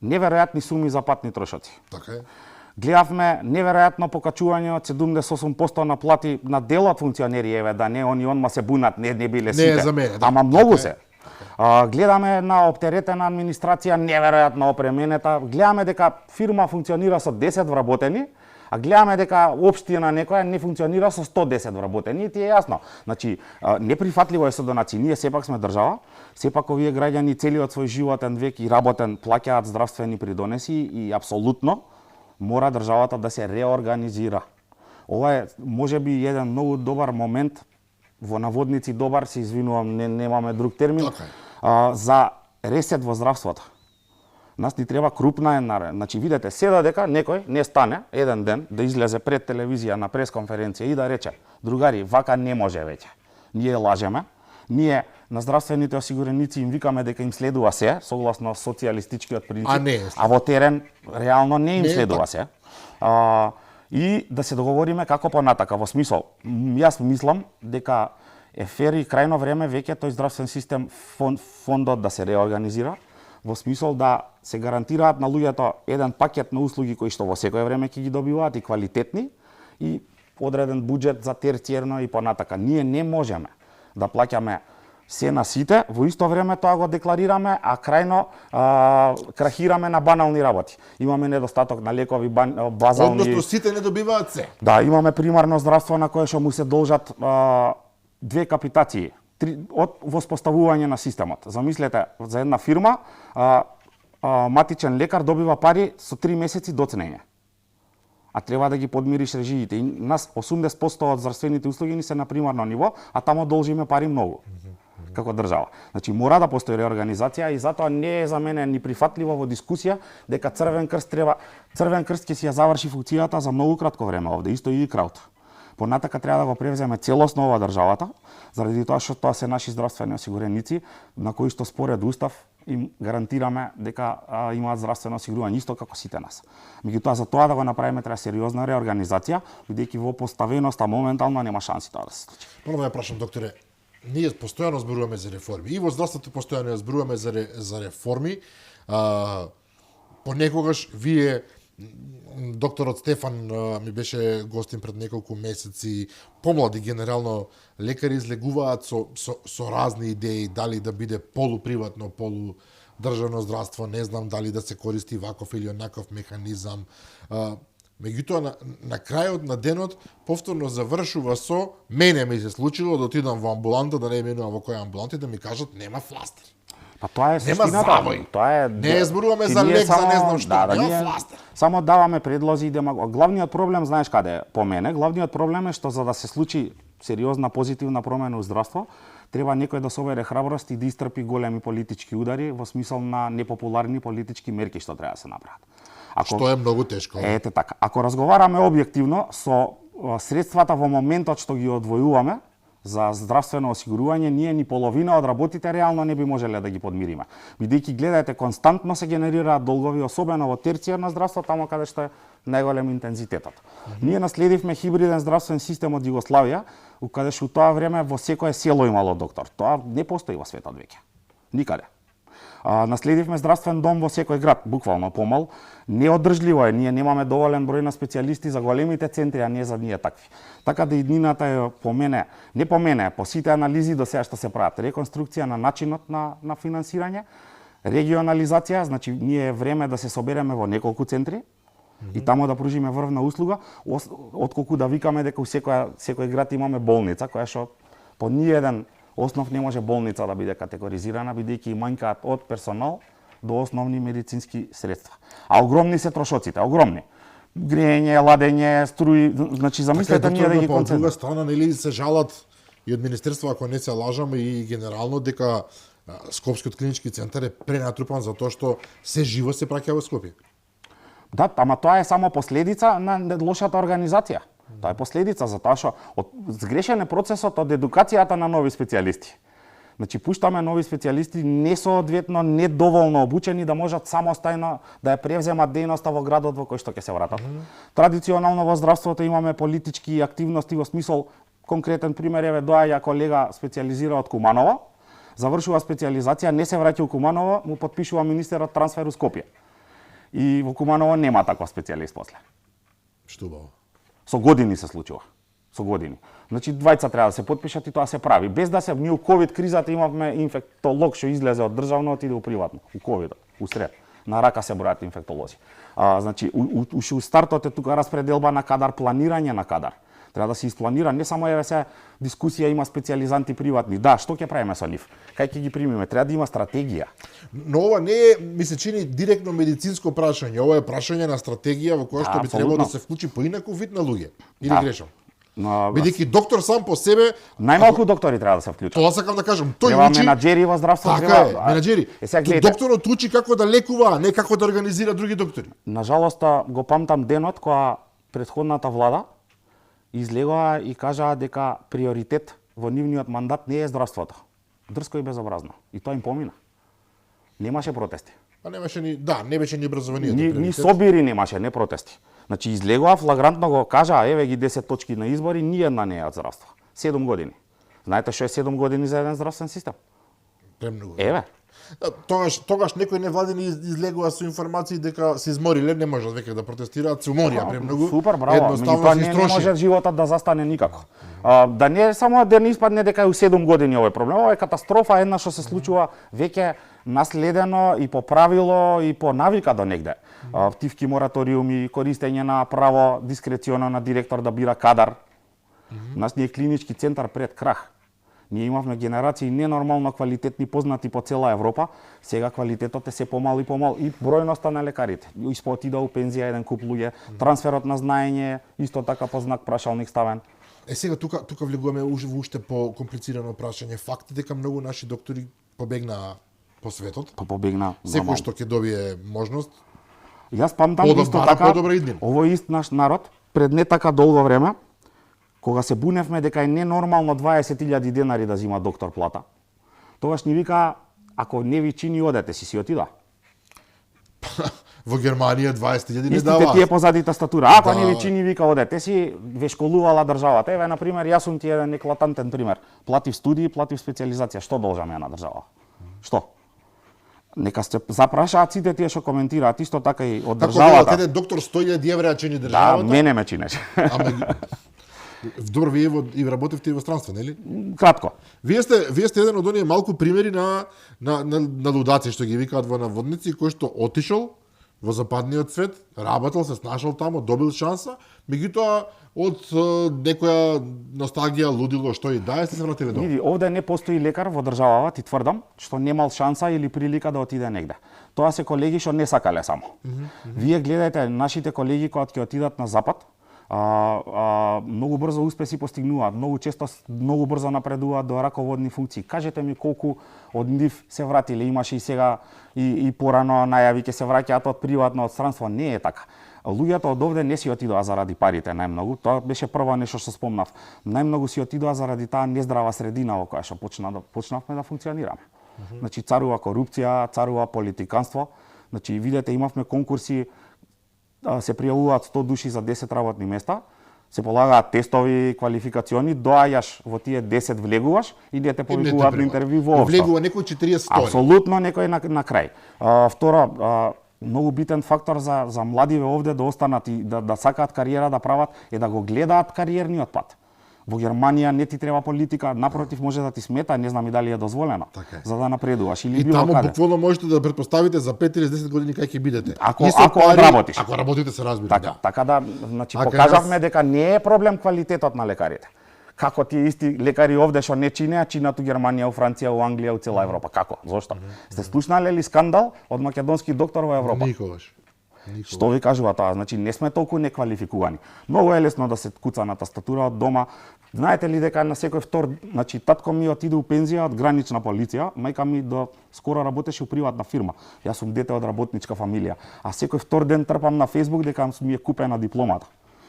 неверојатни суми за патни трошоци. Така е. Гледавме неверојатно покачување од 78% на плати на дел од функционери, еве да не онма се бунат, не биле сите. Не е за мене, да. Ама многу се. Гледаме една оптеретена администрација неверојатно опременета, гледаме дека фирма функционира со 10 вработени, а гледаме дека општина некоја не функционира со 110 вработени, и ти е јасно. Значи, неприфатливо е со донации. Ние сепак сме држава, сепак овие граѓани целиот свој животен век и работен плаќаат здравствени придонеси и апсолутно мора државата да се реорганизира. Ова е можеби еден многу добар момент, во наводници добар, се извинувам, немаме друг термин, за ресет во здравството. Нас ни треба крупна една. Значи, видете, седа дека некој не стане еден ден да излезе пред телевизија на пресконференција и да рече: другари, вака не може веќе. Ние лажеме, ние на здравствените осигуреници им викаме дека им следува се, согласно социјалистичкиот принцип, а во терен реално не им следува се. И да се договориме како понатака, во смисол, јас мислам дека е фер и крајно време веќе тој здравствен систем, фондот да се реорганизира, во смисол да се гарантираат на луѓето еден пакет на услуги кои што во секое време ќе ги добиваат и квалитетни и одреден буџет за терциерно и понатака. Ние не можеме да плаќаме се на сите, во исто време тоа го декларираме, а крајно крахираме на банални работи. Имаме недостаток на лекови, базални... Односно сите не добиваат се. Да, имаме примарно здравство на кое што му се должат 2 капитации од воспоставување на системот. Замислете, за една фирма матичен лекар добива пари со 3 месеци доцнење. А треба да ги подмириш режиите. И нас 80% од здравствените услуги ни се на примарно ниво, а тамо должиме пари многу како држава. Значи мора да постои реорганизација и затоа не е за мене ни прифатливо во дискусија дека Црвен крст ќе си ја заврши функцијата за многу кратко време овде, исто и краут. Понатака треба да го превземе целосно ова државата, заради тоа што тоа се наши здравствени осигуреници на кои што според устав им гарантираме дека имаат здравствено осигурување исто како сите нас. Меѓутоа за тоа да го направиме треба сериозна реорганизација, бидејќи во поставеноста моментално нема шанси тоа да се случи. Морам да ја прашам, докторе, ние постојано зборуваме за реформи. И во здравството постојано ја зборуваме за реформи. Понекогаш вие, докторот Стефан ми беше гостин пред неколку месеци, помлади генерално лекари излегуваат со разни идеи, дали да биде полуприватно, полудржавно здравство, не знам дали да се користи ваков или онаков механизам. Меѓутоа на крајот на денот повторно завршува со мене ми се случило да отидам во амбуланта, да не именувам во која амбуланта и да ми кажат нема фластер. Па тоа е Нема суштината. завој. Тоа е Не зборуваме за лек, за не знам што, нема ние фластер. Само даваме предлози и главниот проблем знаеш каде е по мене? Главниот проблем е што за да се случи сериозна позитивна промена во здравство, треба некој да собере храброст и да истрпи големи политички удари во смисол на непопуларни политички мерки што треба да се направат. Што е многу тешко. Ете така. Ако разговараме објективно со средствата во моментот што ги одвојуваме за здравствено осигурување, ние ни половина од работите реално не би можеле да ги подмириме. Бидејќи гледајте константно се генерираат долгови, особено во терцијарно здравство, тамо каде што е најголем интензитетот. Ние наследивме хибриден здравствен систем од Југославија, каде што у тоа време во секое село имало доктор. Тоа не постои во светот веќе. Никаде. Наследивме здравствен дом во секој град, буквално помал. Неодржливо е, ние немаме доволен број на специјалисти за големите центри, а не за ние такви. Така да иднината е по мене, не по мене, по сите анализи до сега што се прават. Реконструкција на начинот на финансирање, регионализација, значи ние е време да се собереме во неколку центри и тамо да пружиме врвна услуга, отколку да викаме дека у секој град имаме болница, која што по ниеден основ не може болница да биде категоризирана, бидејќи манјкаат од персонал до основни медицински средства. А огромни се трошоците, огромни. Грејење, ладење, струи, значи замислете ние да ги концентрираме. По друга концентрираме. страна, нели се жалат и од министерство, ако не се лажам, и генерално дека Скопскиот клинички центар е пренатрупан за тоа што се живо се праќа во Скопје. Да, ама тоа е само последица на лошата организација. Тоа е последица за тоа што згрешен е процесот од едукацијата на нови специјалисти. Значи пуштаме нови специјалисти несоодветно, недоволно обучени да можат самостојно да ја превземат дејноста во градот во кој што ќе се вратат. Традиционално во здравството имаме политички активности во смисол, конкретен пример е доаѓа колега специјализира од Куманово, завршува специјализација, не се враќа у Куманово, му потпишува министерот трансфер у Скопје. И во Куманово нема таков специјалист после. Што убаво. Со години се случува. Со години. Значи двајца треба да се потпишат и тоа се прави. Без да се ние у ковид кризата имавме инфектолог што излезе од државно отиде у приватно, у ковидот, усред. На рака се бројат инфектолози. Значи у стартот е тука распределба на кадар, планирање на кадар. Треба да се испланира, не само еве се дискусија има специјализанти приватни. Да, што ќе правиме со нив? Кај ќе ги примиме? Треба да има стратегија. Но ова не е, ми се чини, директно медицинско прашање. Ова е прашање на стратегија во која што би требало да се вклучи поинаков вид на луѓе. Или грешам? Бидејќи доктор сам по себе најмалку доктори треба да се вклучат. Тоа сакам да кажам, тој треба учи менаџери во здравството, така е, менаџери. Гледате, докторот учи како да лекува, не како да организира други доктори. Нажалост го памтам денот кога претходната влада излегоа и кажаа дека приоритет во нивниот мандат не е здравството. Дрско и безобразно. И тоа им помина. Немаше протести. А немаше ни, да, не беше ни образованието. Ни собири немаше, не протести. Значи излегоа флагрантно го кажаа, еве ги 10 точки на избори, ни една не е од здравство. 7 години. Знаете што е 7 години за еден здравствен систем? Премногу. Еве. Тогаш некои невладини излегува со информации дека се измориле, не можат веќе да протестираат, се уморија премногу. Супер, браво. Едноставно се не може истроши. животот да застане никако. Да не само да не испадне дека е у 7 години овој проблем, ова е катастрофа една што се случува веќе наследено и по правило и по навика до негде. Тивки мораториуми, користење на право дискреционо на директор да бира кадар. Нас ни е клинички центар пред крах. Ние имавме генерации ненормално квалитетни познати по цела Европа, сега квалитетот е се помал и помал и бројноста на лекарите. Испотида у пензија еден куп луѓе, трансферот на знаење исто така по знак прашалник ставен. Сега тука влегуваме уште по комплицирано прашање. Факт е дека многу наши доктори побегнаа по светот. Побегна. Секој што ќе добие можност. Јас памтам исто така. Овој ист наш народ пред не така долго време, кога се буневме дека е ненормално 20.000 денари да зима доктор плата, тогаш ни вика, ако не ви чини, одете си отида. Во Германија 20.000 не Истите дава. тие позадита статура. Ако не ви чини, вика, одете си, ве школувала државата. Еве, на пример, јас сум ти еден еклатантен пример. Платив студии, платив специјализација. Што должам ја на држава? Што? Нека се запрашаат сите тие што коментираат, исто така и од државата. Како доктор 100.000 евра чини Да, државата? мене ме чинеше. Добро, вие и работевте и во странство, нели? Кратко. Вие сте еден од оние малку примери на лудаци што ги викаат во наводници, кој што отишол, во западниот свет, работел, се снашал таму, добил шанса, меѓутоа од некоја носталгија, лудило, што и да, сте се вратиле дома. Види, овде не постои лекар во државава, ти тврдам, што немал шанса или прилика да отиде негде. Тоа се колеги што не сакале само. Вие гледајте нашите колеги кога ќе отидат на запад, многу брзо успеси постигнуваат, многу често многу брзо напредуваат до раководни функции. Кажете ми колку од нив се вратиле, имаше и сега и порано најави ќе се враќаат од приватно од странство, не е така. Луѓето од овде не си отидоа заради парите најмногу, тоа беше прво нешто што спомнав. Најмногу си отидоа заради таа нездрава средина во која што почнавме да функционираме. Значи царува корупција, царува политиканство. Значи видете, имавме конкурси, се пријавуваат 100 души за 10 работни места, се полагаат тестови, квалификациони, доаѓаш во тие 10 влегуваш и не те повикуваат на интервју воопшто. Влегува некој 40 стори. Апсолутно некој на крај. Второ, многу битен фактор за младиве овде да останат и да сакаат кариера да прават е да го гледаат кариерниот пат. Во Германија не ти треба политика, напротив може да ти смета, не знам и дали е дозволено, така е, за да напредуваш или и било таму каде. буквално можете да претпоставите за 5 или 10 години кај ќе бидете. Ако одработиш. Ако работите се разбира, Така, така да, значи Така покажавме дека не е проблем квалитетот на лекарите. Како тие исти лекари овде што не чинеа, чинат у Германија, у Франција, у Англија, у цела Европа. Како? Зошто? Сте слушнале ли скандал од македонски доктор во Европа? Никогаш. Што ви кажува тоа? Значи не сме толку неквалификувани. Многу е лесно да се куца на тастатура од дома. Знаете ли дека на секој втор, значи татко ми отиде у пензија од гранична полиција, мајка ми до скоро работеше у приватна фирма. Јас сум дете од работничка фамилија, а секој втор ден трпам на Facebook дека ми е купена дипломата.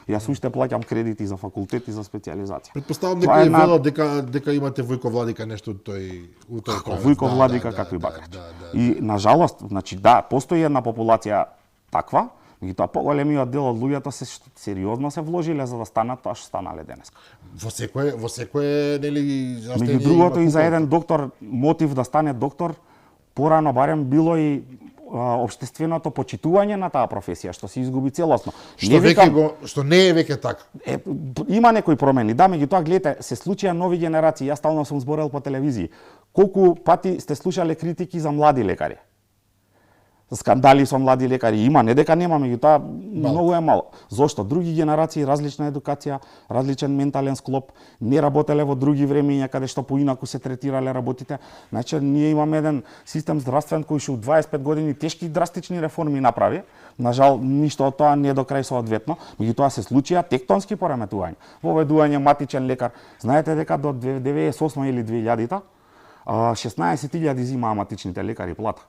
Јас уште плаќам кредити за факултет и за специјализација. Предпоставам дека и велат дека имате Војко Владика нешто у тој правец. Војко Владика какви бакач. И на жалост, значи да, постои една популација таква, меѓутоа поголемиот дел од луѓето се сериозно се вложиле за да станат тоа што станале денес. Во секое нели меѓу другото и за еден доктор мотив да стане доктор порано барем било и општественото почитување на таа професија што се изгуби целосно. Што не е веќе така. Има некои промени, да, меѓутоа гледате, се случија нови генерации, јас стално сум зборел по телевизија. Колку пати сте слушале критики за млади лекари? Скандали со млади лекари има, не дека нема, меѓутоа многу е мало. Зошто? Други генерации, различна едукација, различен ментален склоп, не работеле во други времења каде што поинаку се третирале работите. Значи ние имаме еден систем здравствен кој што у 25 години тешки драстични реформи направи. Нажал ништо од тоа не е до крај соодветно, меѓутоа се случија тектонски пореметувања. Воведување матичен лекар. Знаете дека до 98 или 2000-та 16.000 зимаа матичните лекари плата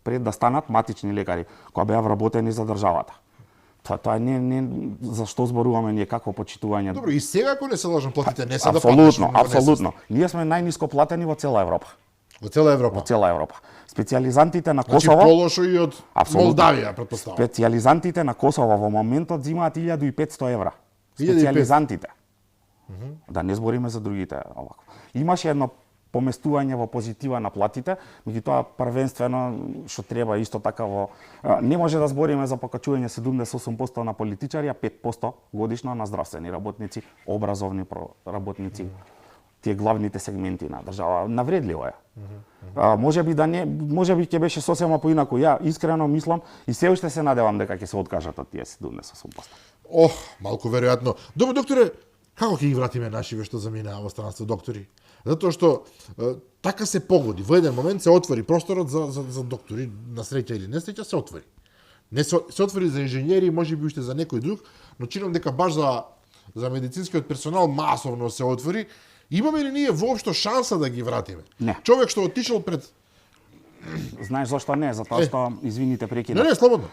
пред да станат матични лекари, кои беа вработени за државата. Тоа не за што зборуваме ние, какво почитување. Добро, и сега ако не се лажам, платите не се да апсолутно, апсолутно. Ние сме најниско платени во цела Европа. Во цела Европа. Во цела Европа. Специјализантите на Косово, значи полошо и од Молдавија, претпоставувам. Специјализантите на Косово во моментот земаат 1500 евра. Специјализантите. Да не збориме за другите овако. Имаше едно поместување во позитива на платите, меѓутоа првенствено што треба исто така во не може да збориме за покачување 78% на политичари, а 5% годишно на здравствени работници, образовни работници. Тие главните сегменти на држава, навредливо е. Можеби да не, можеби ќе беше сосема поинаку. Ја искрено мислам и се уште се надевам дека ќе се откажат од тие 78%. Малку веројатно. Добро, докторе, како ќе ги вратиме нашиве што заминаа во странство доктори? Затоа што така се погоди. Во еден момент се отвори просторот за доктори, на среќа или несреќа се отвори. Не се отвори за инженери, можеби уште за некој друг, но чинам дека баш за медицинскиот персонал масовно се отвори. Имаме ли ние воопшто шанса да ги вратиме? Не. Човек што отишел пред... Знаеш зашто не? Затоа што, извините, прекинав. Не, слободно.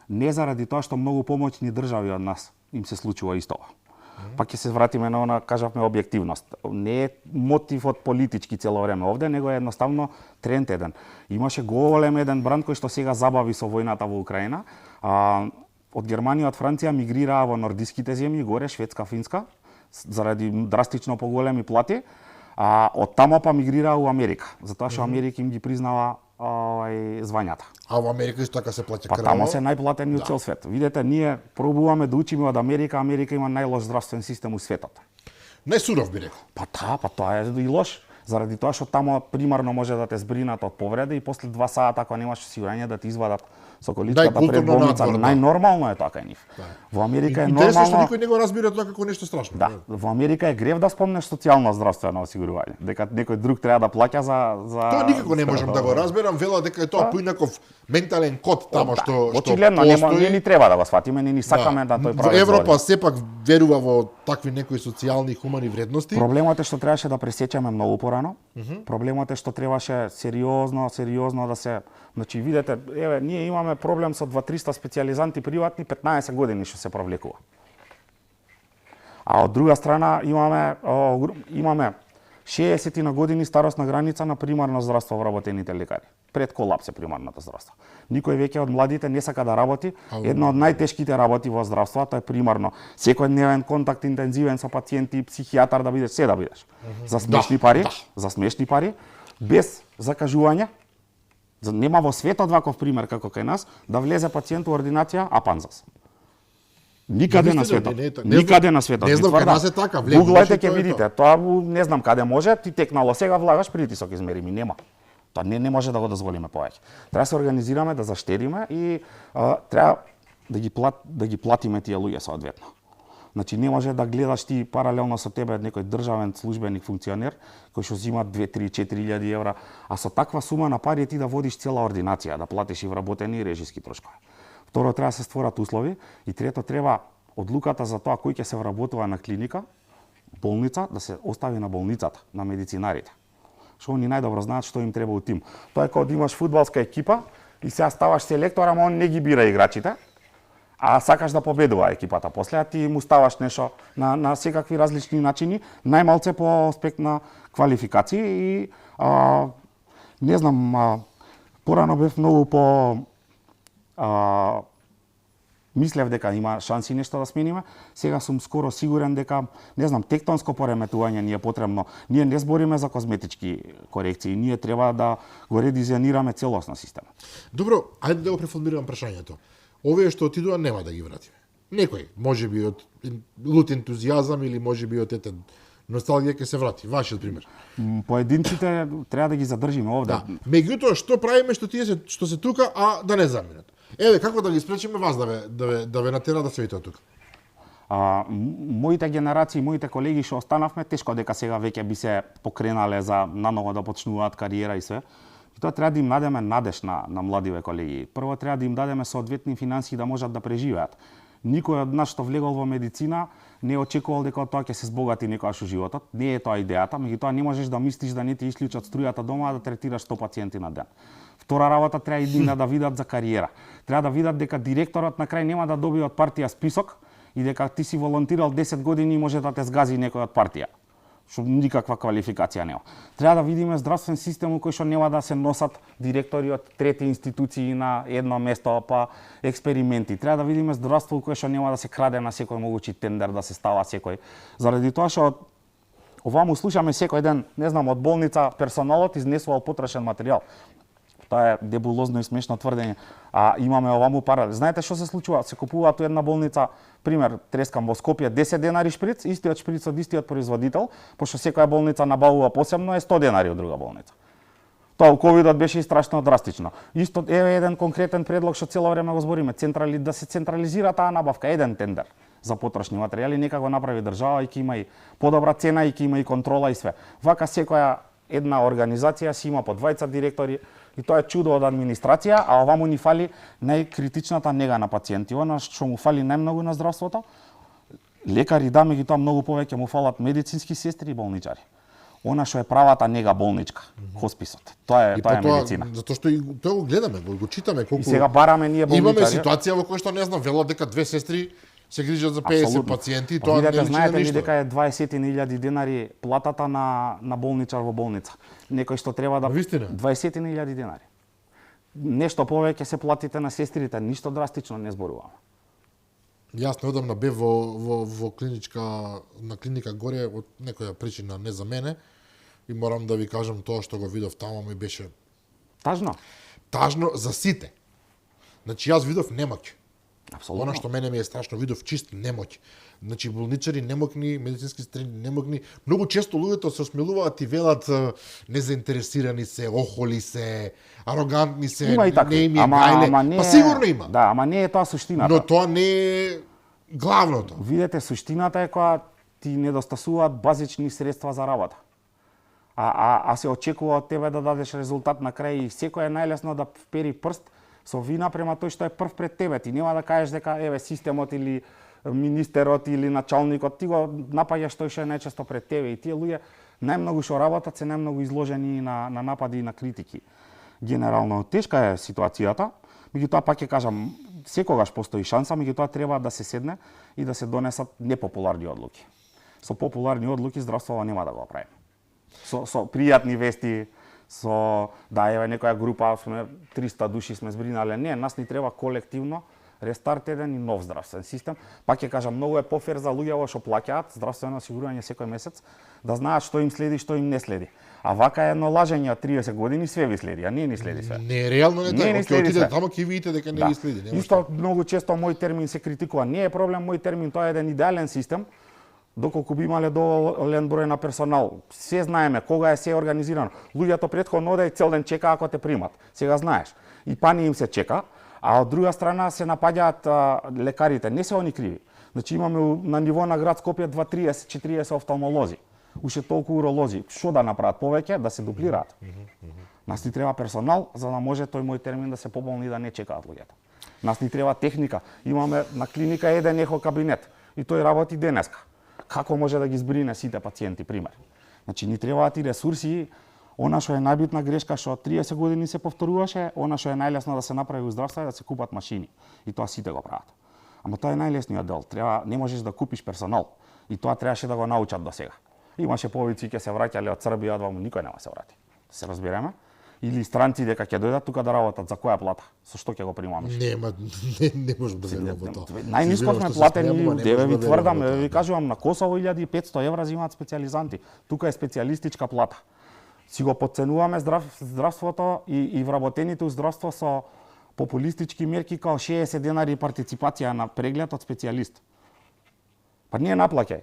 Не заради тоа што многу помоćни држави од нас им се случува исто. Па ќе се вратиме на она, кажавме, објективност. Не е мотив од политички цело време овде, него е едноставно тренд еден. Имаше голем еден бранд кој што сега забави со војната во Украина. Од Германија, од Франција мигрираа во нордиските земји, горе, Шведска, Финска, заради драстично поголеми плати, а од тамо па мигрираа у Америка, затоа што Америка им ги признава звањата. А во Америка исто така се плаќа крваво. Па тамо се најплатени од цел свет. Видете, ние пробуваме да учиме од Америка, Америка има најлош здравствен систем у светот. Најсуров би рекол. Па тоа е и лош, заради тоа што тамо примарно може да те збринат од повреда и после 2 сата ако немаш осигурање да ти извадат Соколичката културно предболница надвор, да. најнормално е така нив. Во Америка е Интересно што нормално. никој не го разбира тоа како нешто страшно. Да, во Америка е грев да спомнеш социјално здравствено осигурување, дека некој друг треба да плаќа за Тоа никако не можам да го разберам, вела дека е тоа поинаков ментален код тамо што очигледно постои. не ни треба да го сватиме, не ни сакаме да тој прави. Во Европа сепак верува во такви некои социјални и хумани вредности. Проблемот е што требаше да пресечеме многу порано. Проблемот е што требаше сериозно да се, значи видете, еве ние имаме проблем со 2-300 специјализанти приватни 15 години што се провлекува. А од друга страна имаме 60 на години старосна граница на примарно здравство вработените лекари. Пред колапс е примарното здравство. Никој веќе од младите не сака да работи. Една од најтешките работи во здравството е примарно. Секојдневен контакт интензивен со пациенти, психијатар да бидеш, се да бидеш. За смешни пари, за смешни пари, без закажување. Нема во светот ваков пример како кај нас да влезе пациент у ординација апанзас. Никаде на светот. Никаде на светот. Не знам кај нас е така, Гуглајте ќе видите. Тоа не знам каде може, ти текнало сега влагаш притисок измери ми нема. Тоа не може да го дозволиме повеќе. Треба да се организираме, да заштедиме и треба да ги платиме тие луѓе соодветно. Значи не може да гледаш ти паралелно со тебе некој државен службеник функционер кој што зема 2-3-4.000 евра, а со таква сума на пари ти да водиш цела ординација, да платиш и вработени и режиски трошкови. Второ, треба да се створат услови и трето, треба одлуката за тоа кој ќе се вработува на клиника, болница, да се остави на болницата, на медицинарите. Што они најдобро знаат што им треба у тим. Тоа е кога да имаш фудбалска екипа и сега ставаш селектор, ама он не ги бира играчите, а сакаш да победува екипата. После а ти му ставаш нешто на секакви различни начини, најмалце по аспект на квалификации и не знам, порано бев многу по мислев дека има шанси нешто да смениме, сега сум скоро сигурен дека, не знам, тектонско пореметување ни е потребно. Ние не збориме за козметички корекции, ние треба да го редизајнираме целосно системот. Добро, ајде да го преформулирам прашањето. Овие што отидува нема да ги вратиме. Некој, можеби од лут ентузијазам или можеби од носталгија ќе се врати. Вашиот пример. Поединците треба да ги задржиме овде. Да. Меѓутоа, што правиме што тие што се тука, а да не заминат? Еве, како да ги спречиме вас да ве натера да се тоа тука? Моите генерации, моите колеги што останавме, тешко дека сега веќе би се покренале за наново да почнуваат кариера и све. И тоа треба да им дадеме надеж на младиве колеги. Прво треба да им дадеме соодветни финансии да можат да преживеат. Никој од нас што влегол во медицина не очекувал дека тоа ќе се збогати некогаш во животот. Не е тоа идејата, меѓутоа не можеш да мислиш да не ти исклучат струјата дома, а да третираш 100 пациенти на ден. Втора работа треба и да видат за кариера. Треба да видат дека директорот на крај нема да добие од партија список и дека ти си волонтирал 10 години и може да те згази некој од партија. Што никаква квалификација нема. Треба да видиме здравствен систем кој што нема да се носат директори од трети институции на едно место, па експерименти. Треба да видиме здравство кој што нема да се краде на секој могучи тендер, да се става секој. Заради тоа што оваму слушаме секој ден, не знам, од болница персоналот изнесувал потрошен материјал. Тоа е дебулозно и смешно тврдење. А имаме оваму паралел. Знаете што се случува? Се купуваат у една болница, пример, трескам во Скопје 10 денари шприц, истиот шприц од истиот производител, пошто секоја болница набавува посебно е 100 денари од друга болница. Тоа у ковидот беше и страшно драстично. Исто еве еден конкретен предлог што цело време го збориме, да се централизира таа набавка, еден тендер за потрошни материјали, нека го направи држава и ќе има и подобра цена и ќе има и контрола и све. Вака секоја една организација си има по 20 директори и тоа е чудо од администрација, а оваму ни фали најкритичната нега на пациенти. Она што му фали најмногу на здравството, лекари да, меѓутоа многу повеќе му фалат медицински сестри и болничари. Она што е правата нега болничка, хосписот. Тоа е медицина. Затоа што и тоа го гледаме, го читаме колку. И сега бараме ние болничари. Имаме ситуација во која што не знам, велат дека две сестри се грижат за 50 Апсолутно. пациенти, тоа не личи на знаете ли ништо. дека е 20.000 денари платата на болничар во болница. Некој што треба да Навистина? 20.000 денари. Нешто повеќе се платите на сестрите, ништо драстично не зборуваме. Јас неодамна бев во на клиника горе од некоја причина не за мене и морам да ви кажам тоа што го видов таму ми беше Тажно. тажно за сите. Значи јас видов немаки. Апсолутно. Она што мене ми е страшно, видов чист немоќ. Значи болничари немокни, медицински сестри немокни. Многу често луѓето се осмелуваат и велат незаинтересирани се, охоли се, арогантни се, Има и такви. не им е гајле. Па сигурно има. Да, ама не е тоа суштината. Но тоа не е главното. Видете, суштината е кога ти недостасуваат базични средства за работа. А се очекува од тебе да дадеш резултат на крај и секој е најлесно да впери прст со вина према тој што е прв пред тебе. Ти нема да кажеш дека еве системот или министерот или началникот, ти го напаѓаш тој што е најчесто пред тебе и тие луѓе најмногу што работат се најмногу изложени на напади и на критики. Генерално тешка е ситуацијата, меѓутоа пак ќе кажам, секогаш постои шанса, меѓутоа треба да се седне и да се донесат непопуларни одлуки. Со популарни одлуки здравството нема да го прави. Со пријатни вести, со да еве некоја група сме 300 души сме збринале, не, нас ни треба колективно рестарт еден и нов здравствен систем. Пак ќе кажам, многу е пофер за луѓето што плаќаат здравствено осигурување секој месец, да знаат што им следи, што им не следи. А вака е едно лажење од 30 години све ви следи, а не ни следи све. Не е реално не така. Ќе отидете таму ќе видите дека не ви следи. Исто многу често мој термин се критикува. Не е проблем мој термин, тоа е еден идеален систем. Доколку би имале доволен број на персонал, се знаеме кога е се организирано. Луѓето претходно оде и цел ден чека ако те примат. Сега знаеш. И пани им се чека, а од друга страна се напаѓаат лекарите. Не се они криви. Значи имаме на ниво на град Скопје 2-30-40 офталмолози. Уште толку уролози. Што да направат повеќе? Да се дуплираат. Нас ни треба персонал за да може тој мој термин да се поболни и да не чекаат луѓето. Нас ни треба техника. Имаме на клиника еден ехо кабинет и тој работи денеска. Како може да ги збрине сите пациенти, пример? Значи, ни требаат и ресурси, она што е најбитна грешка што 30 години се повторуваше, она што е најлесно да се направи во здравство е да се купат машини. И тоа сите го прават. Ама тоа е најлесниот дел. Не можеш да купиш персонал. И тоа требаше да го научат до сега. Имаше повици ќе се враќале од Србија, од ваму никој нема се врати. Да се разбереме? Или странци дека ќе дојдат тука да работат, за која плата? Со што ќе го примаме? Не можам да верувам во тоа. Најниско сме платени, деве ви тврдам, ви кажувам, на Косово 1500 евра земаат специјализанти. Тука е специјалистичка плата. Си го подценуваме здравството и вработените у здравство со популистички мерки као 60 денари партиципација на преглед од специјалист. Па ние наплаќај.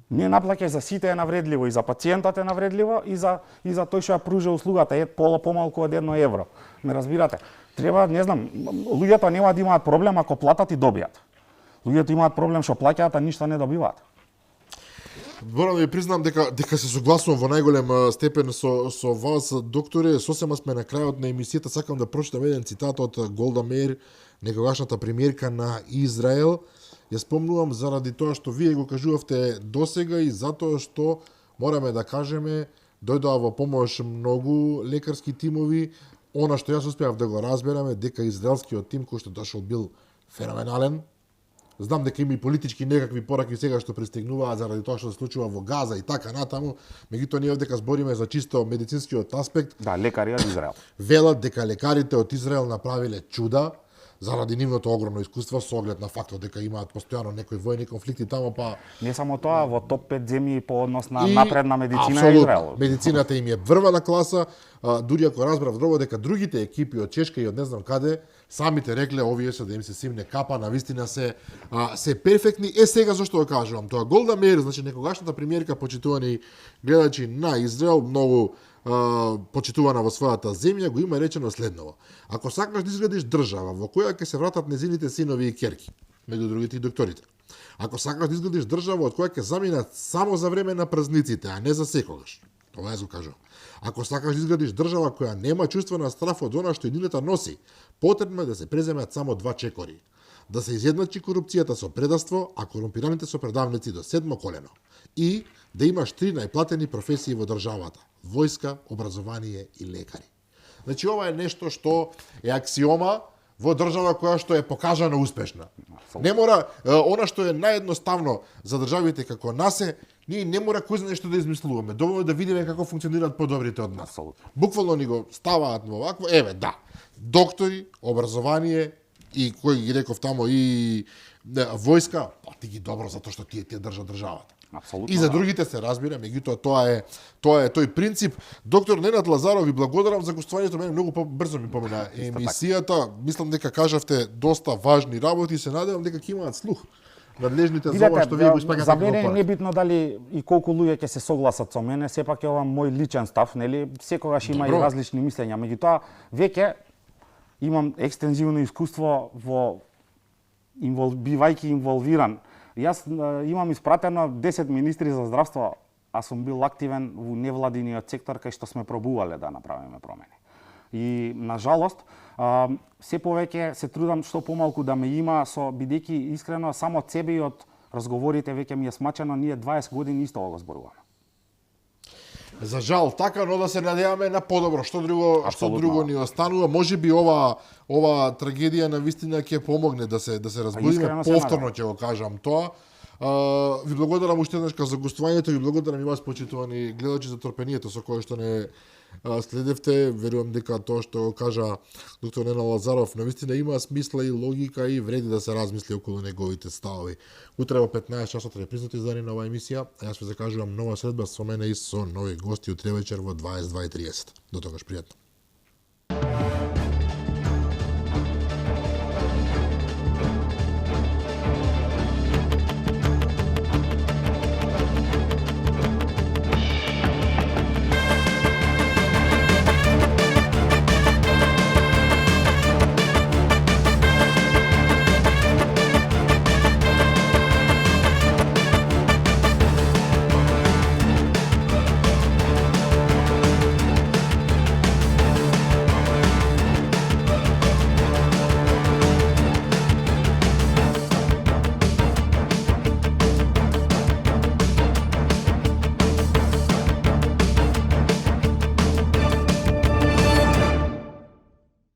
Ние наплаќај за сите е навредливо, и за пациентот е навредливо, и за тој што ја пружа услугата е помалку од 1 евро. Ме разбирате? Треба, не знам, луѓето нема да имаат проблем ако платат и добијат. Луѓето имаат проблем што плаќаат, а ништо не добиваат. Морам да ви признам дека се согласувам во најголем степен со вас, докторе. Сосема сме на крајот на емисијата. Сакам да прочитам еден цитат од Голда Меир, некогашната премиерка на Израел. Ја спомнувам заради тоа што вие го кажувавте досега и затоа што мораме да кажеме дојдоа во помош многу лекарски тимови. Она што јас успеав да го разберам е дека израелскиот тим кој што дошол бил феноменален. Знам дека има и политички некакви пораки сега што пристигнуваат заради тоа што се случува во Газа и така натаму, меѓутоа ние дека збориме за чисто медицинскиот аспект. Да, лекари од Израел. Велат дека лекарите од Израел направиле чуда заради нивното огромно искуство со оглед на фактот дека имаат постојано некои војни конфликти таму, па не само тоа, во топ 5 земји по однос на напредна медицина е Израел. Медицината им е врвана класа, дури ако разбрав добро дека другите екипи од Чешка и од не знам каде самите рекле овие се да им се симне капа, навистина се перфектни. Сега зашто го кажувам тоа? Голда Меир, значи некогашната премиерка, почитувани гледачи на Израел, многу почитувана во својата земја, го има речено следново: ако сакаш да изградиш држава во која ќе се вратат незините синови и ќерки, меѓу другите и докторите, ако сакаш да изградиш држава од која ќе заминат само за време на празниците, а не за секогаш, тоа јас го кажувам. Ако сакаш да изградиш држава која нема чувство на страф од она што едината носи, потребно е да се преземат само 2 чекори. Да се изедначи корупцијата со предавство, а корумпираните со предавници до 7 колено. И да имаш 3 најплатени професии во државата: војска, образование и лекари. Значи ова е нешто што е аксиома во држава која што е покажана успешна. Не мора, она што е наједноставно за државите како нас е, ние не мора кој знае што да измислуваме. Доволно да видиме како функционираат подобрите од нас. Абсолютно. Буквално ни го ставаат во вакво, еве, да, доктори, образование, и кој ги реков тамо и војска, плати ги добро затоа што тие држат државата. Апсолутно. И за другите се разбира, меѓутоа тоа е тој принцип. Доктор Ненад Лазаров, ви благодарам за гостувањето, мене многу побрзо ми помина емисијата. Мислам дека кажавте доста важни работи и се надевам дека ќе имаат слух надлежните за ова што вие го испаѓате. За мене не е битно дали и колку луѓе ќе се согласат со мене, сепак е ова мој личен став, нели? Секогаш има и различни мислења, меѓутоа веќе имам екстензивно искуство во бивајќи инволвиран. Јас имам испратено 10 министри за здравство, а сум бил активен во невладиниот сектор кај што сме пробувале да направиме промени. И на жалост, се повеќе се трудам што помалку да ме има, бидејќи искрено само од себе и од разговорите веќе ми е смачено, ние 20 години исто го зборуваме. За жал така, но да се надеваме на подобро. Што друго ни останува? Можеби ова трагедија на вистина ќе помогне да се разбудиме. Повторно ќе го кажам тоа. Ви благодарам уште еднаш за гостувањето, ви благодарам и вас, почитувани гледачи, за трпението со кое што не следевте. Верувам дека тоа што го кажа доктор Ненад Лазаров навистина има смисла и логика и вреди да се размисли околу неговите ставови. Утре во 15 часот репризното издание на оваа емисија. Јас ви закажувам нова средба со мене и со нови гости утре вечер во 22:30. До тогаш пријатно.